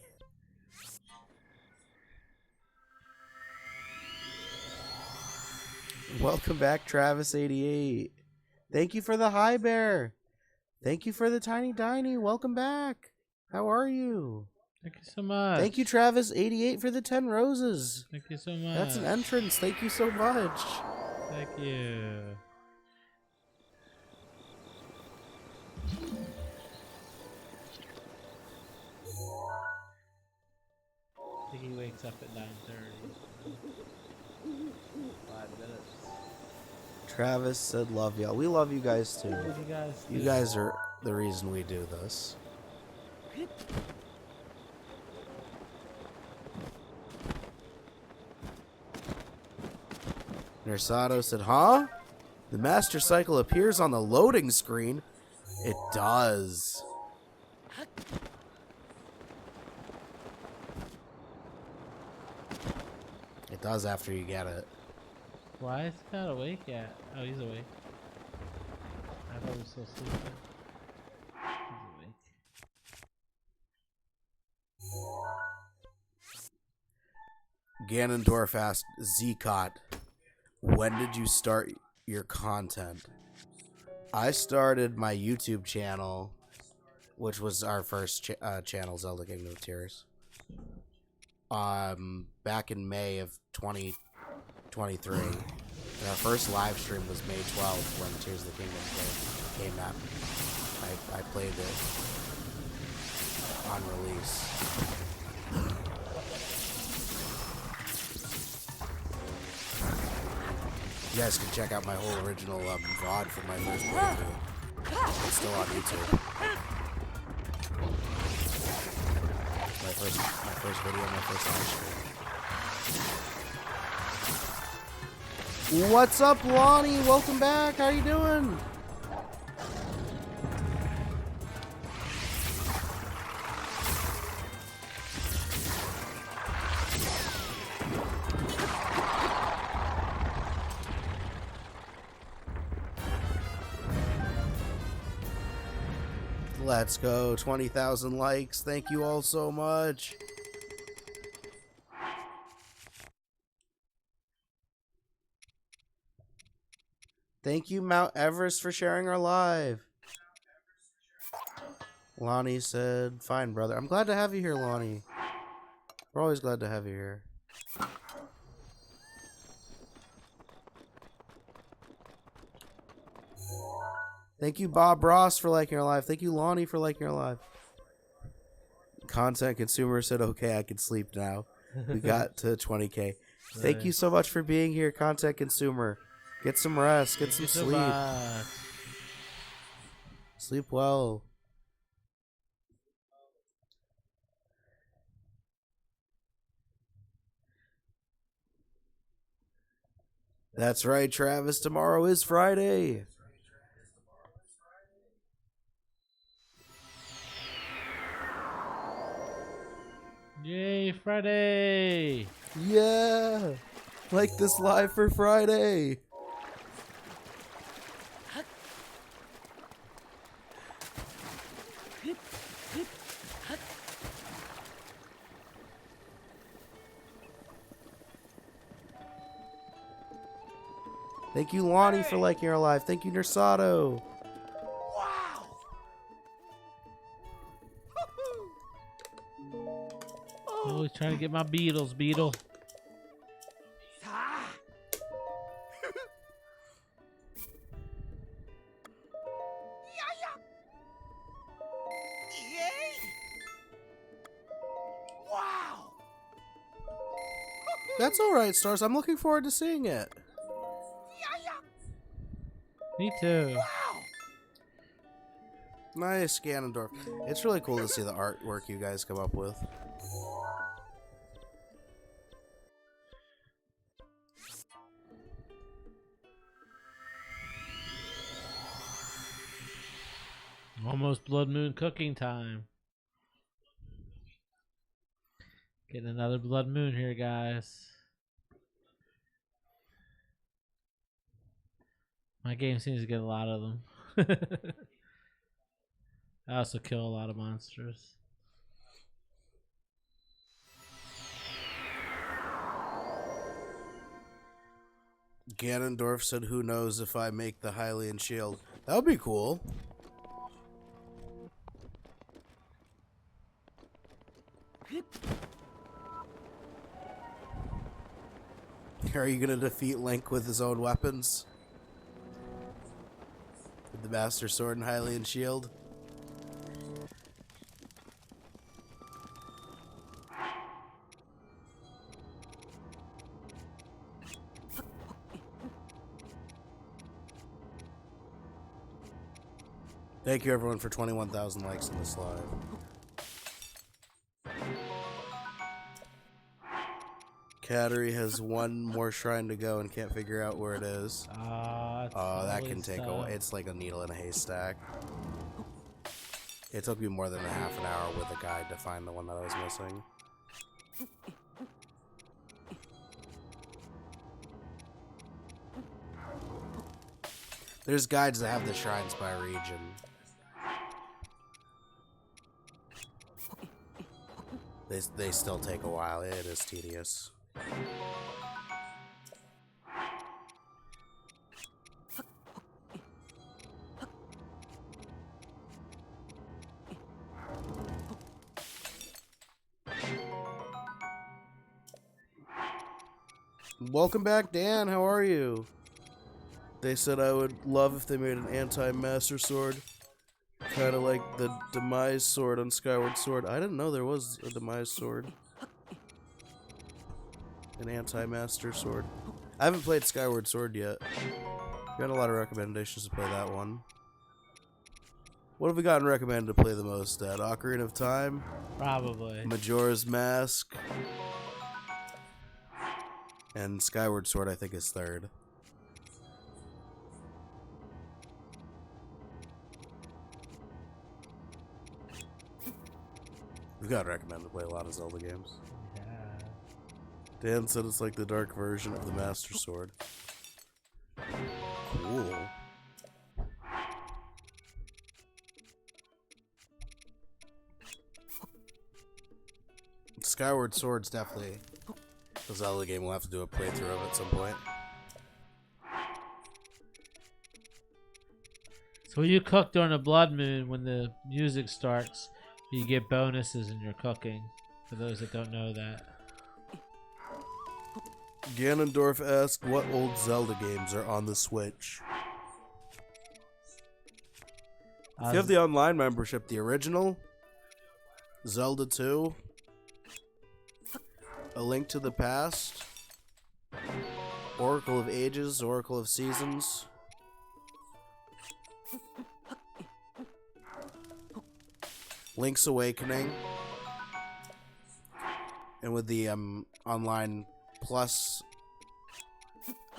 Welcome back, Travis88. Thank you for the high bear. Thank you for the tiny diny. Welcome back. How are you? Thank you so much. Thank you, Travis88, for the 10 roses. Thank you so much. That's an entrance. Thank you so much. Thank you. I think he wakes up at 9:30. 5 minutes. Travis said love y'all. We love you guys too. What do you guys do? You guys are the reason we do this. Nersato said, huh? The master cycle appears on the loading screen. It does. It does after you get it. Why is he not awake yet? Oh, he's awake. I thought he was still sleeping. He's awake. Ganondorf asked ZKOT, when did you start your content? I started my YouTube channel, which was our first channel, ZeldaKingdomofTears, back in May of 2023. And our first live stream was May 12th when Tears of the Kingdom came out. I played it on release. You guys can check out my whole original VOD from my first playthrough. It's still on YouTube. My first video, my first live stream. What's up, Lonnie? Welcome back. How you doing? Let's go. 20,000 likes. Thank you all so much. Thank you, Mount Everest, for sharing our live. Lonnie said, fine, brother. I'm glad to have you here, Lonnie. We're always glad to have you here. Thank you, Bob Ross, for liking our live. Thank you, Lonnie, for liking our live. Content consumer said, okay, I can sleep now. We got to 20K. Thank you so much for being here, content consumer. Get some rest. Get some sleep. Sleep well. That's right, Travis. Tomorrow is Friday. Yay, Friday! Yeah! Like this live for Friday. Thank you, Lonnie, for liking our live. Thank you, Nersato. Wow! Always trying to get my Beatles, Beetle. Ah. Yay! Wow! That's alright, Stars. I'm looking forward to seeing it. Me too. Wow! Nice, Ganondorf. It's really cool to see the artwork you guys come up with. Almost Blood Moon cooking time. Getting another Blood Moon here, guys. My game seems to get a lot of them. I also kill a lot of monsters. Ganondorf said, "Who knows if I make the Hylian shield?" That would be cool. Are you gonna defeat Link with his own weapons? With the Master Sword and Hylian shield? Thank you everyone for 21,000 likes in this live. Cattery has one more shrine to go and can't figure out where it is. Oh, that can take a... It's like a needle in a haystack. It took me more than a half an hour with a guide to find the one that I was missing. There's guides that have the shrines by region. They still take a while. It is tedious. Welcome back, Dan. How are you? They said I would love if they made an anti-Master Sword. Kind of like the Demise Sword on Skyward Sword. I didn't know there was a Demise Sword. An anti-Master Sword. I haven't played Skyward Sword yet. Got a lot of recommendations to play that one. What have we gotten recommended to play the most at? Ocarina of Time? Probably. Majora's Mask? And Skyward Sword, I think, is third. We've got to recommend to play a lot of Zelda games. Yeah. Dan said it's like the dark version of the Master Sword. Cool. Skyward Sword's definitely a Zelda game. We'll have to do a playthrough of at some point. So when you cook during a blood moon, when the music starts, you get bonuses in your cooking. For those that don't know that. Ganondorf asked what old Zelda games are on the Switch. If you have the online membership, the original, Zelda 2, A Link to the Past, Oracle of Ages, Oracle of Seasons, Link's Awakening, and with the online plus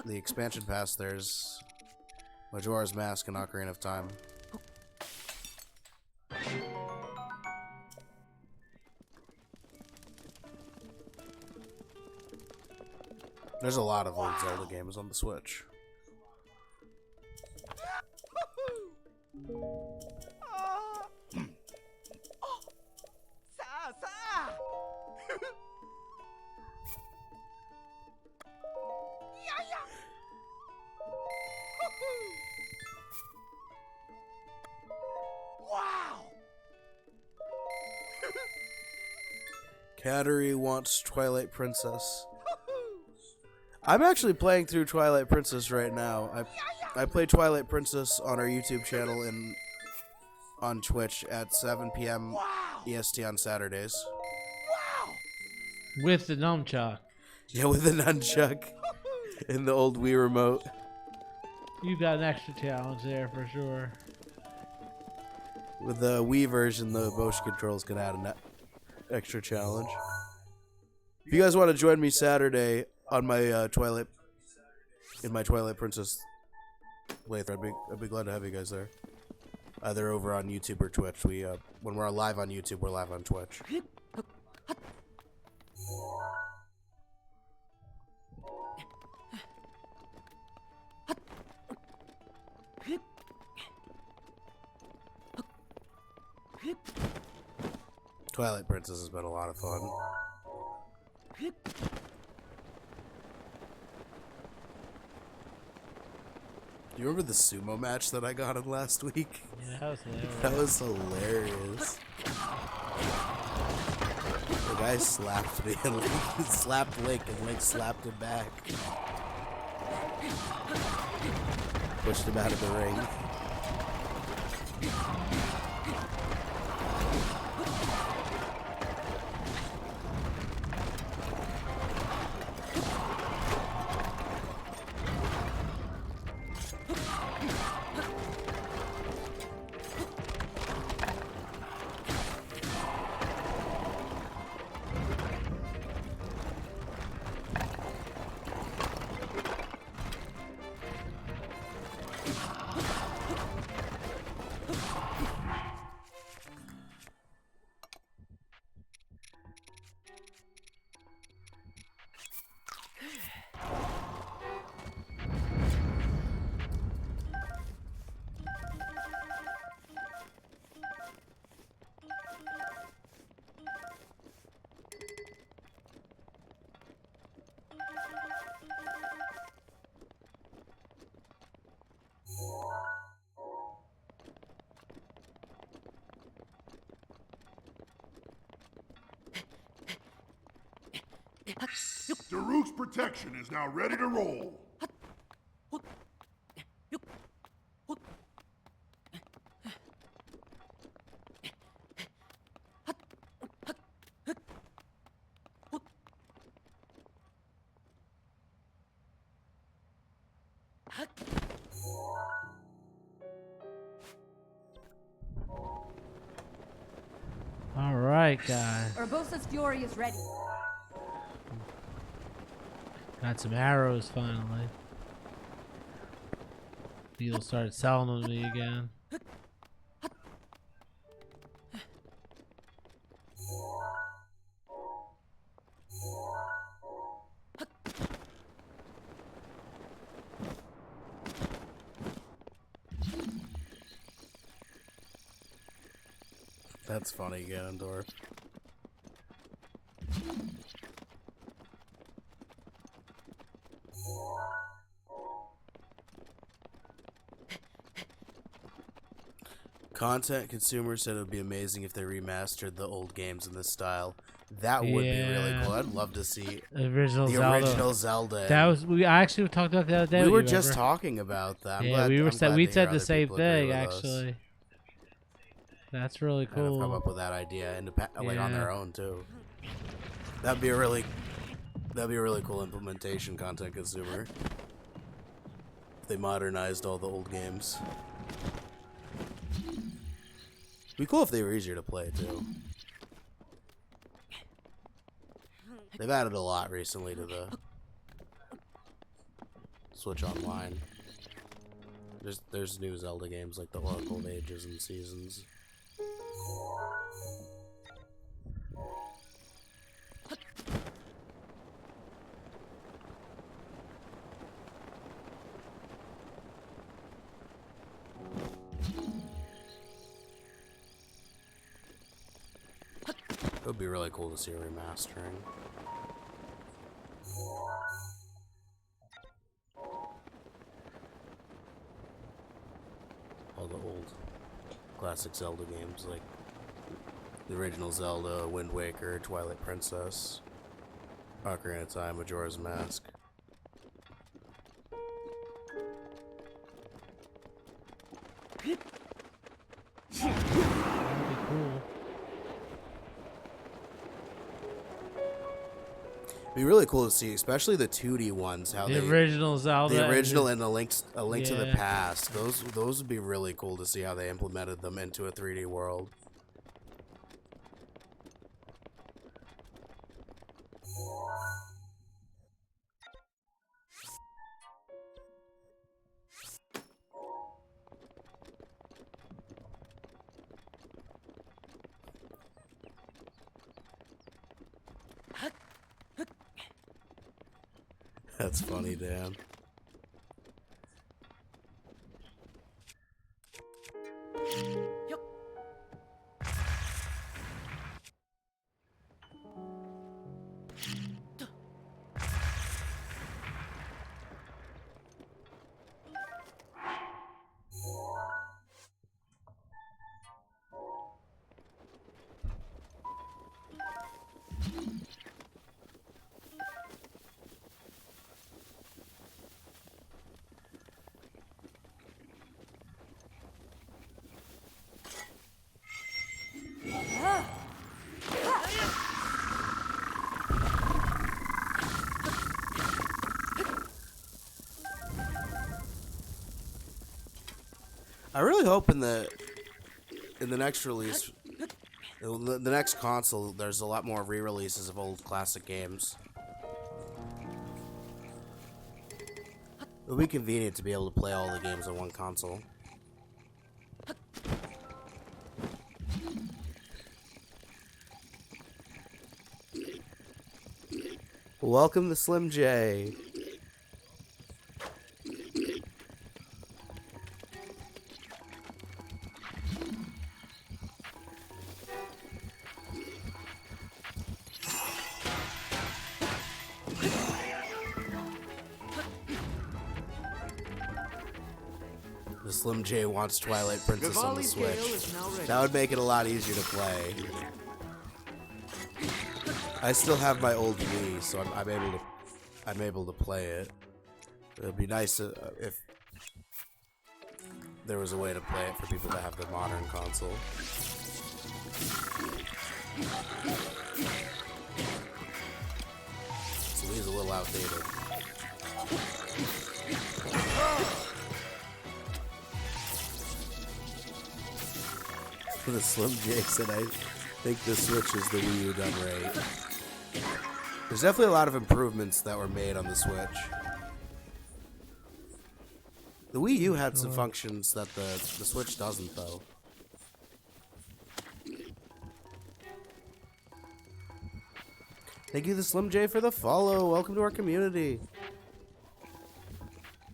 the expansion pass, there's Majora's Mask and Ocarina of Time. There's a lot of old Zelda games on the Switch. Cattery wants Twilight Princess. I'm actually playing through Twilight Princess right now. I play Twilight Princess on our YouTube channel and on Twitch at 7 p.m. EST on Saturdays. With the nunchuck. Yeah, with the nunchuck and the old Wii remote. You got an extra challenge there for sure. With the Wii version, the motion controls can add an extra challenge. If you guys want to join me Saturday on my Twilight Princess playthrough, I'd be glad to have you guys there. Either over on YouTube or Twitch. When we're live on YouTube, we're live on Twitch. Twilight Princess has been a lot of fun. Do you remember the sumo match that I got in last week? Yeah, that was hilarious. That was hilarious. The guy slapped me and Link slapped Link and Link slapped him back. Pushed him out of the ring. Daruk's protection is now ready to roll. All right, guys. Urbosa's fury is ready. Got some arrows finally. Beetle started selling them to me again. That's funny, Ganondorf. Content consumers said it would be amazing if they remastered the old games in this style. That would be really Yeah. cool. I'd love to see Original the Zelda. original Zelda. That was we actually talked about the other day. we were you just remember? talking about that. I'm Yeah, glad, we were I'm glad we to said hear the other same people agree thing with us actually. That's really and have come cool. up with that idea like on Yeah. their own too. That'd be a really cool implementation, content consumer. If they modernized all the old games. It'd be cool if they were easier to play too. They've added a lot recently to the Switch Online. There's new Zelda games like the Oracle of Ages and Seasons. It would be really cool to see a remastering. All the old classic Zelda games, like the original Zelda, Wind Waker, Twilight Princess, Ocarina of Time, Majora's Mask. That'd be cool. It'd be really cool to see, especially the 2D ones, how The original Zelda. the original and a Link to the Yeah. Past. Those would be really cool to see how they implemented them into a 3D world. That's funny, Dan. I really hope in the next release, the next console, there's a lot more re-releases of old classic games. It'll be convenient to be able to play all the games on one console. Welcome to Slim J. The Slim J wants Twilight Princess on the Rivali's Gale Switch. is now ready. That would make it a lot easier to play. I still have my old Wii, so I'm able to play it. It would be nice if there was a way to play it for people that have the modern console. So Wii's a little outdated. The Slim J said, I think the Switch is the Wii U done right. There's definitely a lot of improvements that were made on the Switch. The Wii U had some functions that the Switch doesn't, though. Thank you, the Slim J, for the follow. Welcome to our community.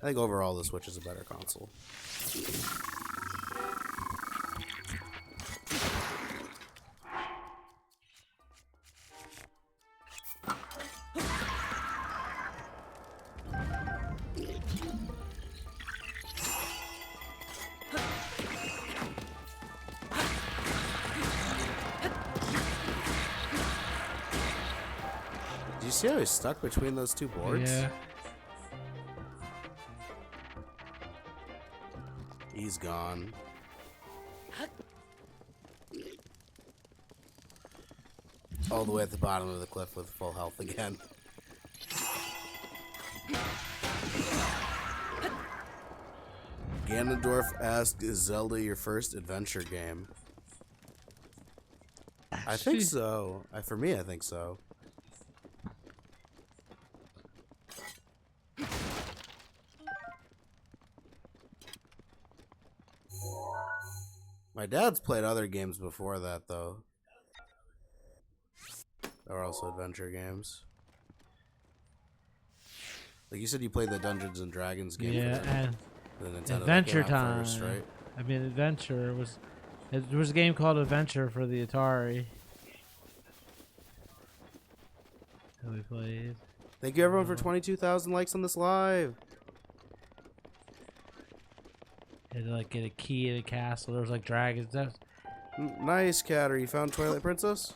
I think overall the Switch is a better console. Do you see how he's stuck between those two boards? Yeah. He's gone. All the way at the bottom of the cliff with full health again. Ganondorf asked, is Zelda your first adventure game? I think so. For me, I think so. My dad's played other games before that, though. They were also adventure games. Like you said, you played the Dungeons and Dragons game. Yeah, and for the Nintendo that Adventure came out Time. first, right? I mean, Adventure was. There was a game called Adventure for the Atari that we played. Thank you, everyone, for 22,000 likes on this live. You had to like get a key in a castle. There was like dragons. Nice, Catter. You found Twilight Princess?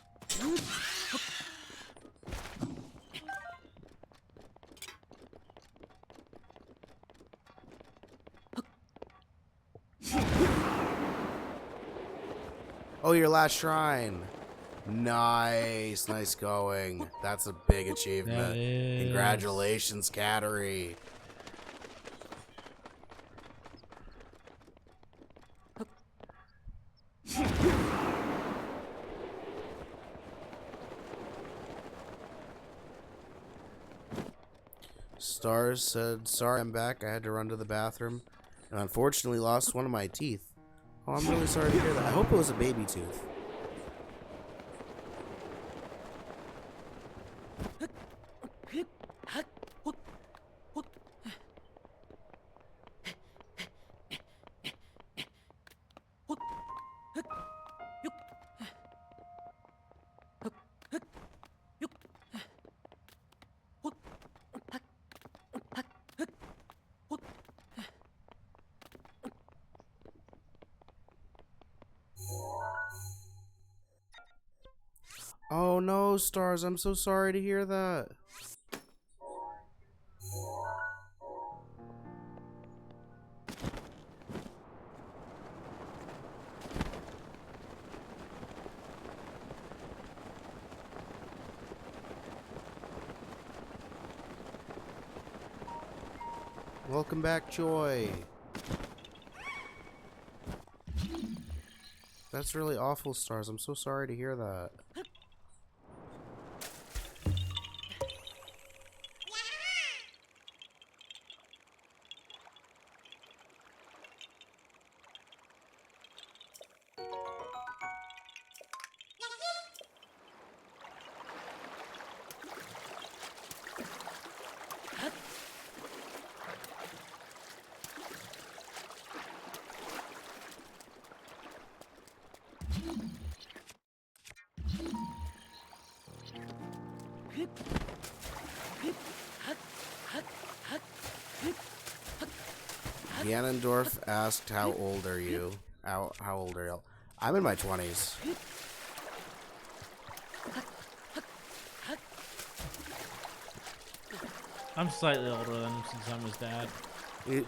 Oh, your last shrine. Nice. Nice going. That's a big achievement. That is. Congratulations, Cattery. Stars said, sorry, I'm back. I had to run to the bathroom and unfortunately lost one of my teeth. Oh, I'm really sorry to hear that. I hope it was a baby tooth. Oh no, Stars, I'm so sorry to hear that. Welcome back, Joy. That's really awful, Stars. I'm so sorry to hear that. Ganondorf asked, how old are you? How old are you? I'm in my 20s. I'm slightly older than him since I'm his dad.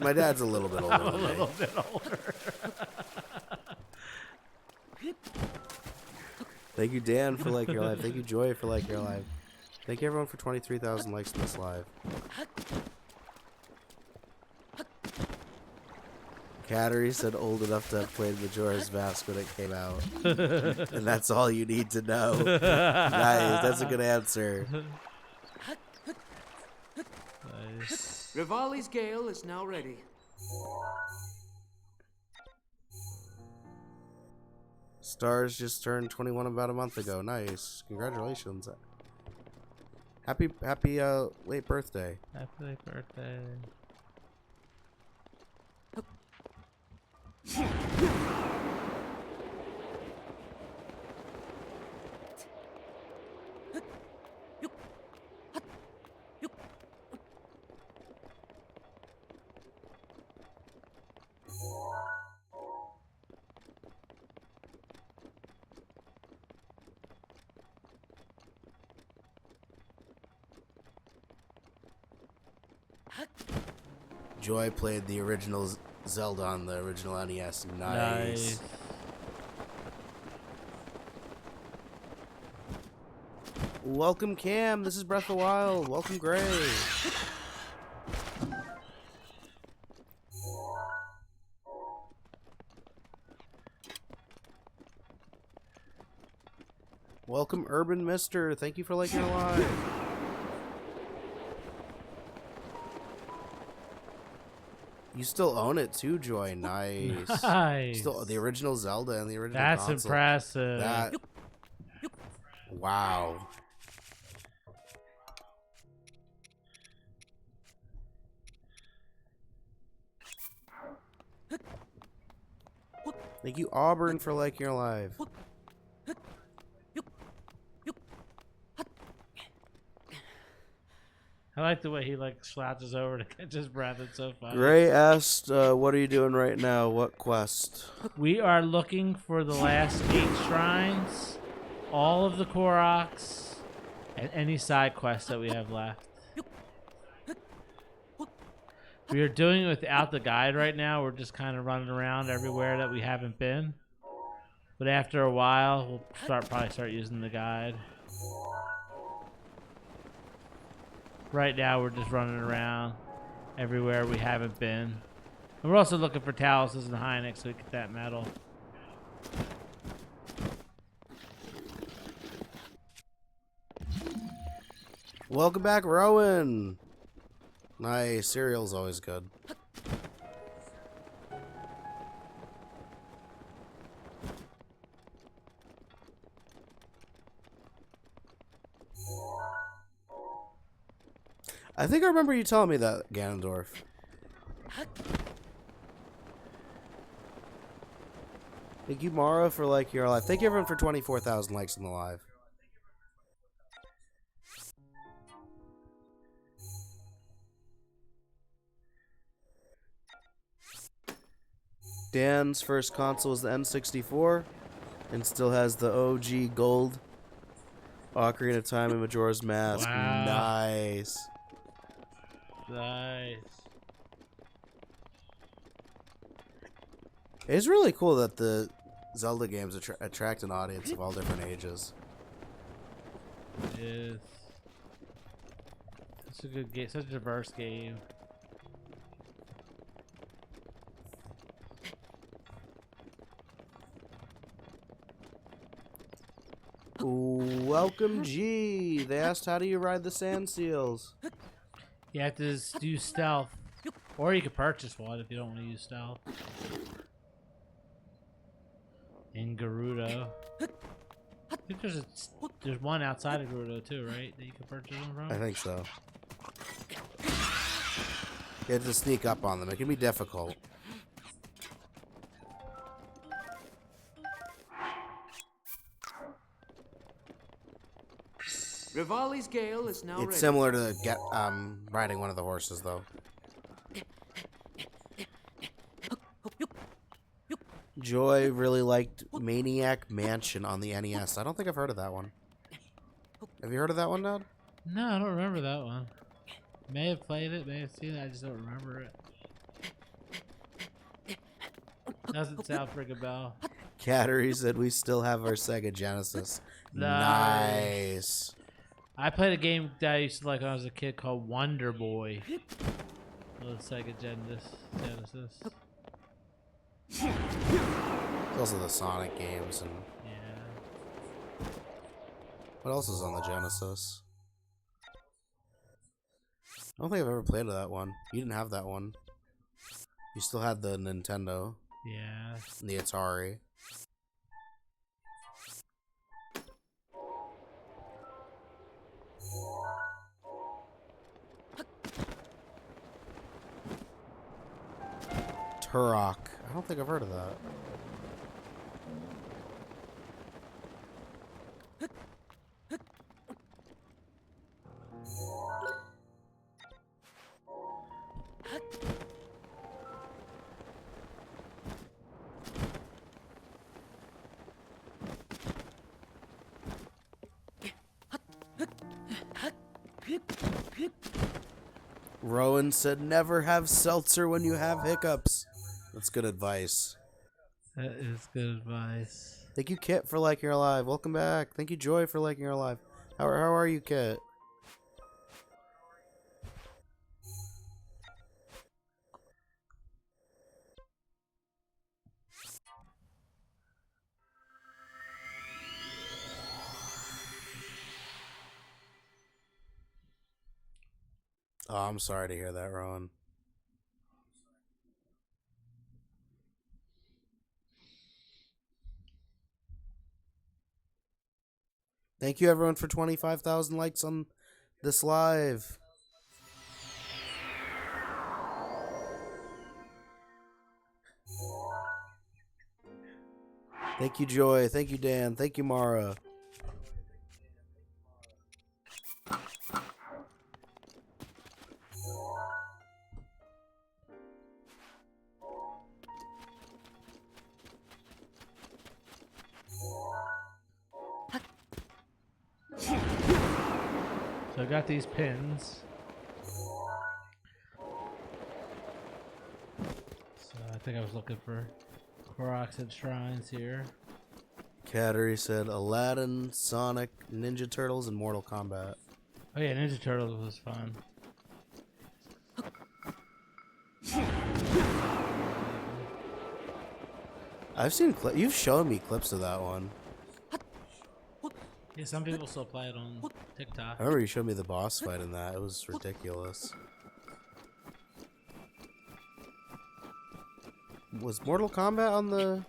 My dad's a little bit older I'm a than me. little bit older. Thank you, Dan, for like your live. Thank you, Joy, for like your live. Thank you, everyone, for 23,000 likes in this live. Cattery said old enough to have played Majora's Mask when it came out. And that's all you need to know. Nice, that's a good answer. Nice. Rivali's Gale is now ready. Stars just turned 21 about a month ago. Nice. Congratulations. Happy late birthday. Happy birthday. Joy played the original Zelda on the original NES. Nice. Nice. Welcome, Cam. This is Breath of the Wild. Welcome, Gray. Welcome, Urban Mister. Thank you for liking our live. You still own it too, Joy. Nice. Nice. Still the original Zelda and the original That's console. impressive. That. Wow. Thank you, Auburn, for liking your live. I like the way he like slouches over to catch his breath. It's so funny. Gray asked, what are you doing right now? What quest? We are looking for the last 8 shrines, all of the Koroks, and any side quests that we have left. We are doing it without the guide right now. We're just kind of running around everywhere that we haven't been. But after a while, we'll probably start using the guide. Right now, we're just running around everywhere we haven't been. And we're also looking for Taluses and Hynix so we get that medal. Welcome back, Rowan. Nice. Cereal's always good. I think I remember you telling me that, Ganondorf. Thank you, Mara, for like your live. Thank you, everyone, for 24,000 likes in the live. Dan's first console is the N64 and still has the OG gold Ocarina of Time and Majora's Mask. Wow. Nice. Nice. It's really cool that the Zelda games attract an audience of all different ages. It is. It's a good game. Such a diverse game. Welcome, G. They asked, how do you ride the sand seals? You have to do stealth. Or you could purchase one if you don't want to use stealth. In Gerudo. I think there's one outside of Gerudo too, right? That you can purchase them from? I think so. You have to sneak up on them. It can be difficult. Rivali's gale is now ready. It's similar to riding one of the horses, though. Joy really liked Maniac Mansion on the NES. I don't think I've heard of that one. Have you heard of that one, Dad? No, I don't remember that one. May have played it, may have seen it, I just don't remember it. Doesn't sound ring a bell. Cattery said we still have our Sega Genesis. Nice. I played a game that I used to like when I was a kid called Wonder Boy. Little Sega Genesis. Those are the Sonic games. And Yeah. what else is on the Genesis? I don't think I've ever played that one. You didn't have that one. You still had the Nintendo. Yeah. And the Atari. Turok. I don't think I've heard of that. Rowan said, never have seltzer when you have hiccups. That's good advice. That is good advice. Thank you, Kit, for liking our live. Welcome back. Thank you, Joy, for liking our live. How are you, Kit? Oh, I'm sorry to hear that, Rowan. Thank you, everyone, for 25,000 likes on this live. Thank you, Joy. Thank you, Dan. Thank you, Mara. So I got these pins. So I think I was looking for Koroks and shrines here. Cattery said Aladdin, Sonic, Ninja Turtles, and Mortal Kombat. Oh yeah, Ninja Turtles was fun. I've seen you've shown me clips of that one. Yeah, some people still play it on TikTok. I remember you showed me the boss fight in that. It was ridiculous. Was Mortal Kombat on the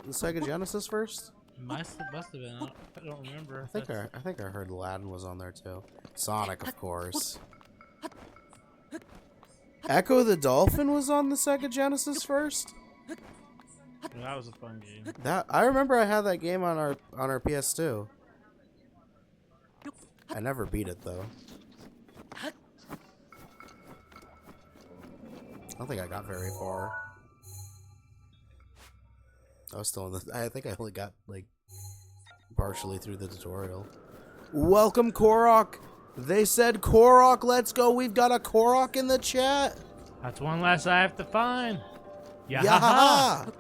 Sega Genesis first? Must have been. I don't remember. I think I heard Aladdin was on there too. Sonic, of course. Echo the Dolphin was on the Sega Genesis first. That was a fun game. That I remember I had that game on our PS2. I never beat it though. I don't think I got very far. I was still in the. I think I only got like partially through the tutorial. Welcome, Korok. They said Korok. Let's go. We've got a Korok in the chat. That's one less I have to find. Yaha!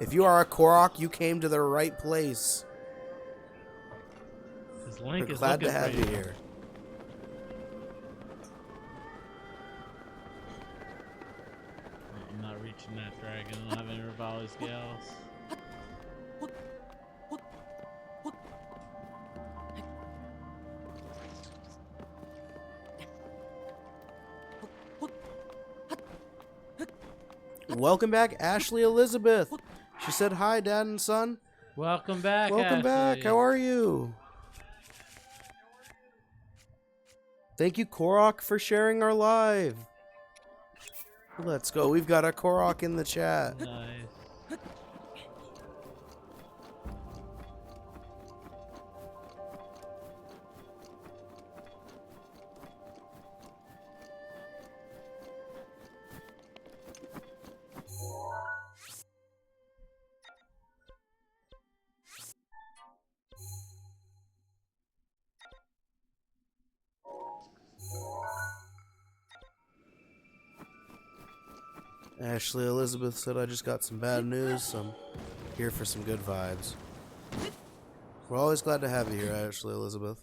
If you are a Korok, you came to the right place. This Link We're is glad looking to have for you here. I'm not reaching that dragon. I don't have any Rivali scales. Welcome back, Ashley Elizabeth. She said hi, Dad and son. Welcome back. Welcome back. Ashley. How are you? Thank you, Korok, for sharing our live. Let's go. We've got a Korok in the chat. Nice. Ashley Elizabeth said, I just got some bad news, so I'm here for some good vibes. We're always glad to have you here, Ashley Elizabeth.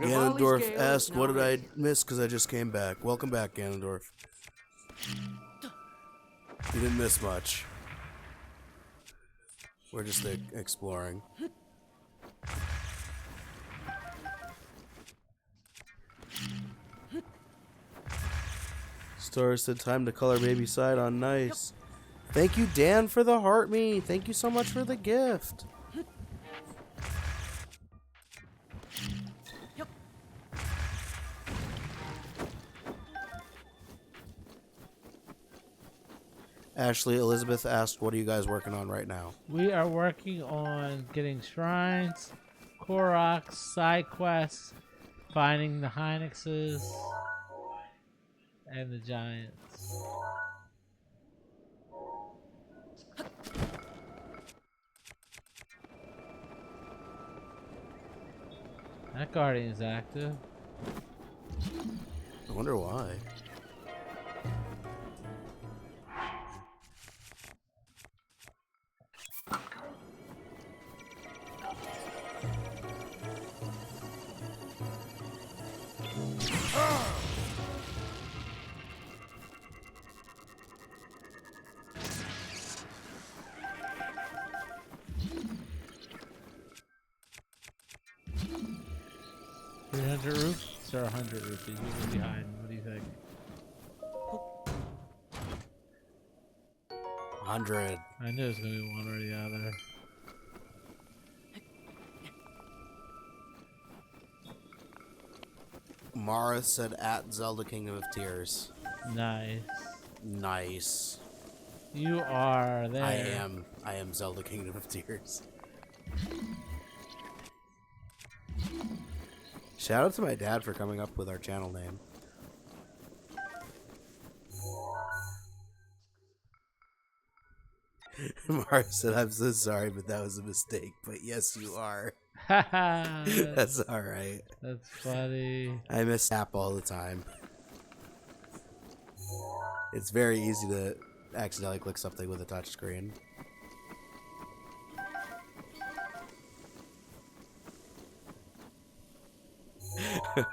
Ganondorf asked, what did I miss because I just came back? Welcome back, Ganondorf. You didn't miss much. We're just exploring. Star said, time to color baby side on nice. Thank you, Dan, for the heart me. Thank you so much for the gift. Ashley Elizabeth asked, what are you guys working on right now? We are working on getting shrines, Koroks, side quests, finding the Hynixes, and the Giants. That Guardian is active. I wonder why. Rupees or 100 rupees? Who's behind? What do you think? 100. I knew it was gonna be one or the other. Mara said at ZeldaKingdomofTears. Nice. Nice. You are there. I am ZeldaKingdomofTears. Shout out to my dad for coming up with our channel name. Mara said, I'm so sorry, but that was a mistake. But yes, you are. That's alright. That's funny. I mishap all the time. It's very easy to accidentally click something with a touch screen. Is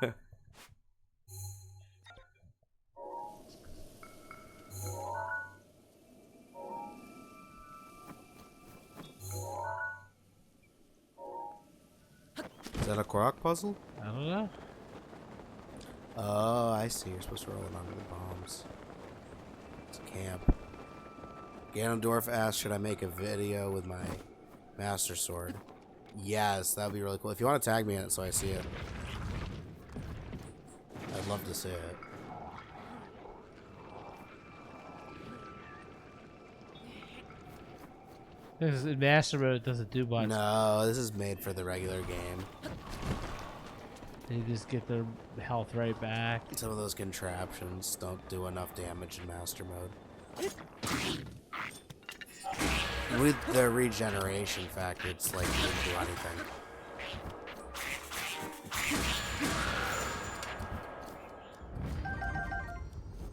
that a Korok puzzle? I don't know. Oh, I see. You're supposed to roll it onto the bombs. It's a camp. Ganondorf asked, should I make a video with my Master Sword? Yes, that would be really cool. If you want to tag me in it so I see it. I'd love to see it. This is Master Mode. Doesn't do much. No, this is made for the regular game. They just get their health right back. Some of those contraptions don't do enough damage in Master Mode. With the regeneration factor, it's like you didn't do anything.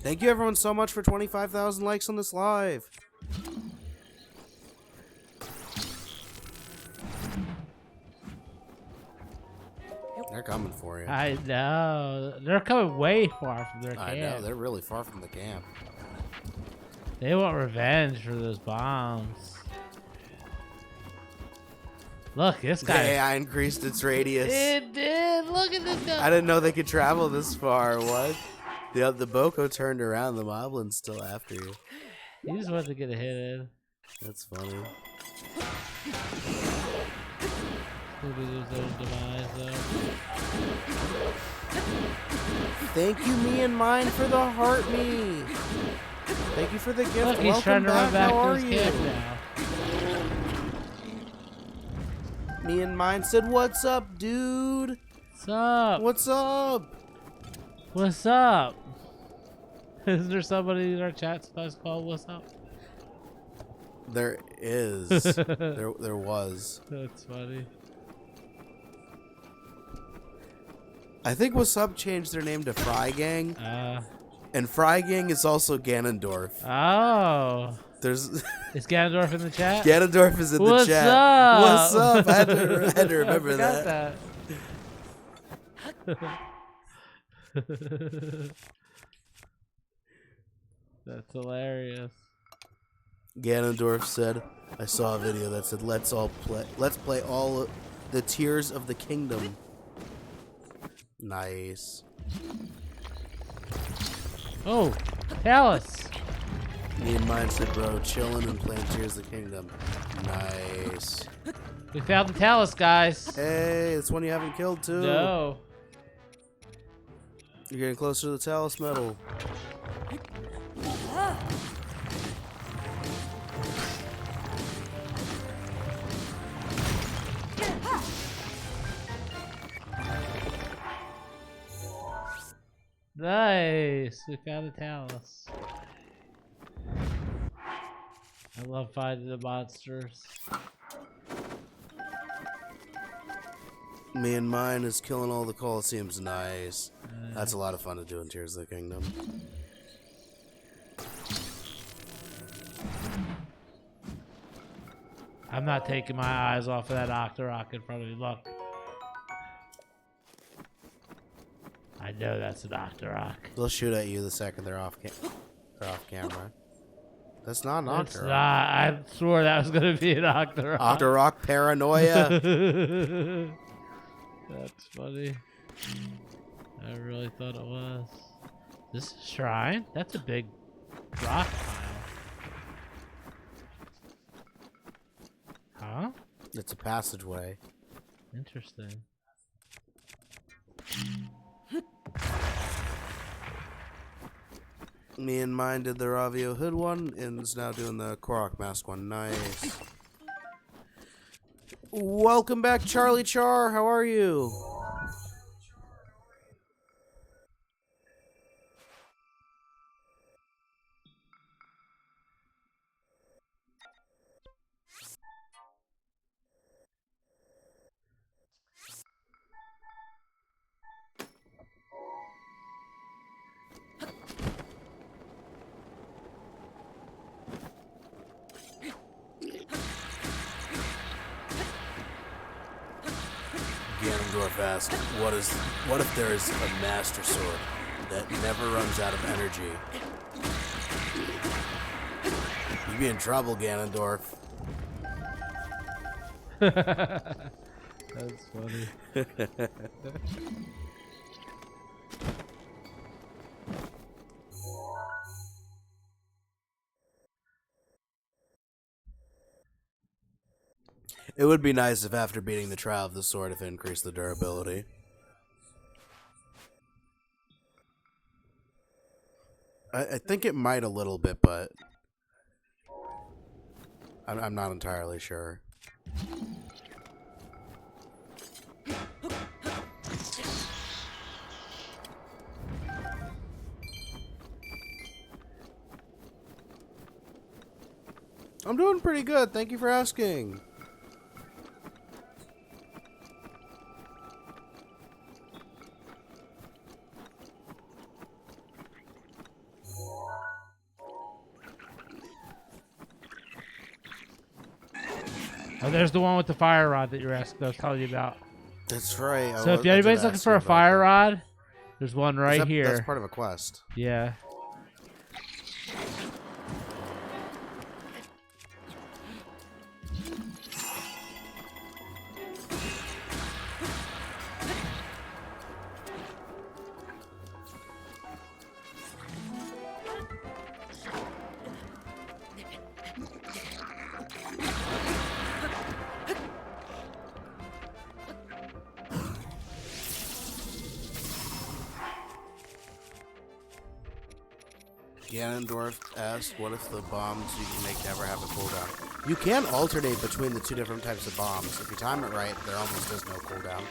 Thank you everyone so much for 25,000 likes on this live. They're coming for you. I know. They're coming way far from their camp. I know, they're really far from the camp. They want revenge for those bombs. Look, this The guy. AI increased its radius. It did. Look at this guy. I didn't know they could travel this far. What? The Boko turned around. The Moblin's still after you. He just wanted to get a hit in. That's funny. Maybe there's their demise though. Thank you, me and mine, for the heart me. Thank you for the gift. Look, he's Welcome trying to run back How to are his you? camp now. Me and mine said, "What's up, dude? What's up? What's up?" What's up? Is there somebody in our chat sometimes called What's Up? There is. there was. That's funny. I think What's Up changed their name to Fry Gang, and Fry Gang is also Ganondorf. Oh. There's Is Ganondorf in the chat? Ganondorf is in the What's chat. up? What's up? I had to remember I that. forgot that. That's hilarious. Ganondorf said, "I saw a video that said let's play all the Tears of the Kingdom." Nice. Oh, Talus. Me and mine said, "Bro, chillin' and playing Tears of the Kingdom." Nice. We found the Talus, guys. Hey, it's one you haven't killed too. No. You're getting closer to the Talus medal. Nice. We found the Talus. I love finding the monsters. Me and mine is killing all the Colosseums. Nice. That's a lot of fun to do in Tears of the Kingdom. I'm not taking my eyes off of that Octorok in front of me. Look. I know that's an Octorok. They'll shoot at you the second they're off camera. That's not an It's Octorok. not. I swore that was going to be an Octorok. Octorok paranoia. That's funny. I really thought it was. This is shrine? That's a big rock pile. Huh? It's a passageway. Interesting. Me and mine did the Ravio Hood one, and is now doing the Korok Mask one. Nice. Welcome back, Charlie Char. How are you? Ganondorf asked, what if there is a Master Sword that never runs out of energy? You'd be in trouble, Ganondorf. That's funny. It would be nice if after beating the trial of the sword, if it increased the durability. I think it might a little bit, but I'm not entirely sure. I'm doing pretty good. Thank you for asking. Oh, there's the one with the fire rod that you're asking. I was telling you about. That's right. So if anybody's looking for a fire rod, there's one right here. That's part of a quest. Yeah. Ganondorf asked, what if the bombs you can make never have a cooldown? You can alternate between the two different types of bombs. If you time it right, there almost is no cooldown.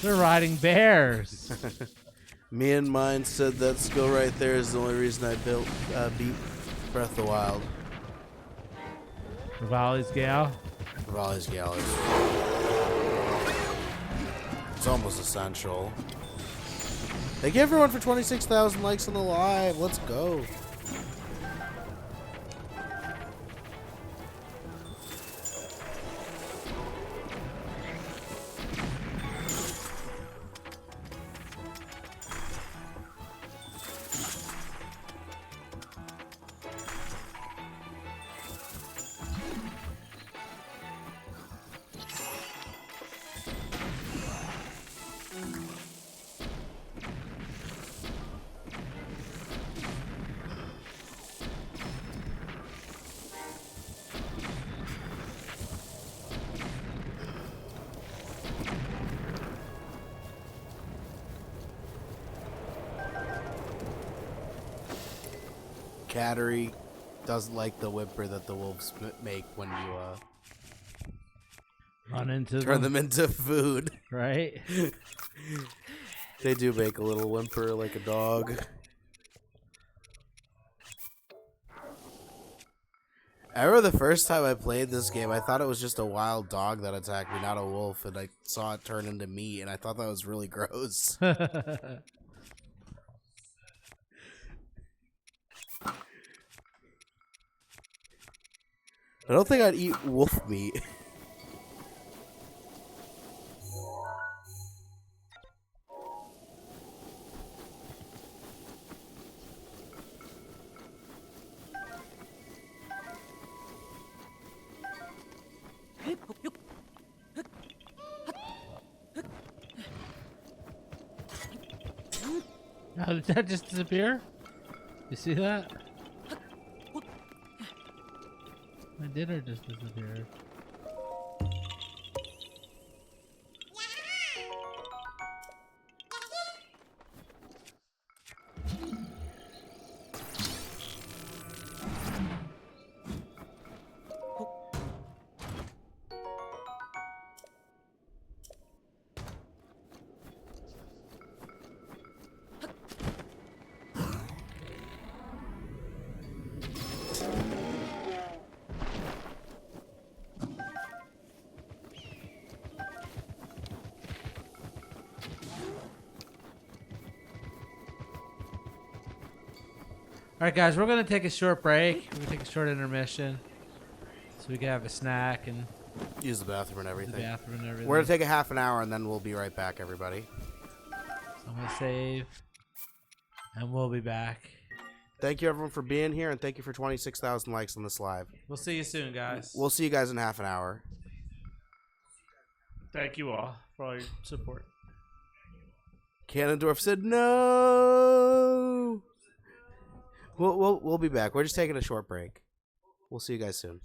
They're riding bears. Me and mine said that skill right there is the only reason I beat Breath of the Wild. Rivali's Gale. Rivali's Gale is... It's almost essential. Thank you everyone for 26,000 likes on the live. Let's go. Cattery doesn't like the whimper that the wolves make when you Run into turn them into food. Right? They do make a little whimper like a dog. I remember the first time I played this game, I thought it was just a wild dog that attacked me, not a wolf, and I saw it turn into meat, and I thought that was really gross. I don't think I'd eat wolf meat. How did that just disappear? You see that? My dinner just disappeared. Alright guys, we're going to take a short break. We're going to take a short intermission. So we can have a snack and Use the bathroom and everything. everything. We're going to take a half an hour and then we'll be right back, everybody. So I'm going to save. And we'll be back. Thank you everyone for being here, and thank you for 26,000 likes on this live. We'll see you soon, guys. We'll see you guys in half an hour. Thank you all for all your support. Ganondorf said no. We'll be back. We're just taking a short break. We'll see you guys soon.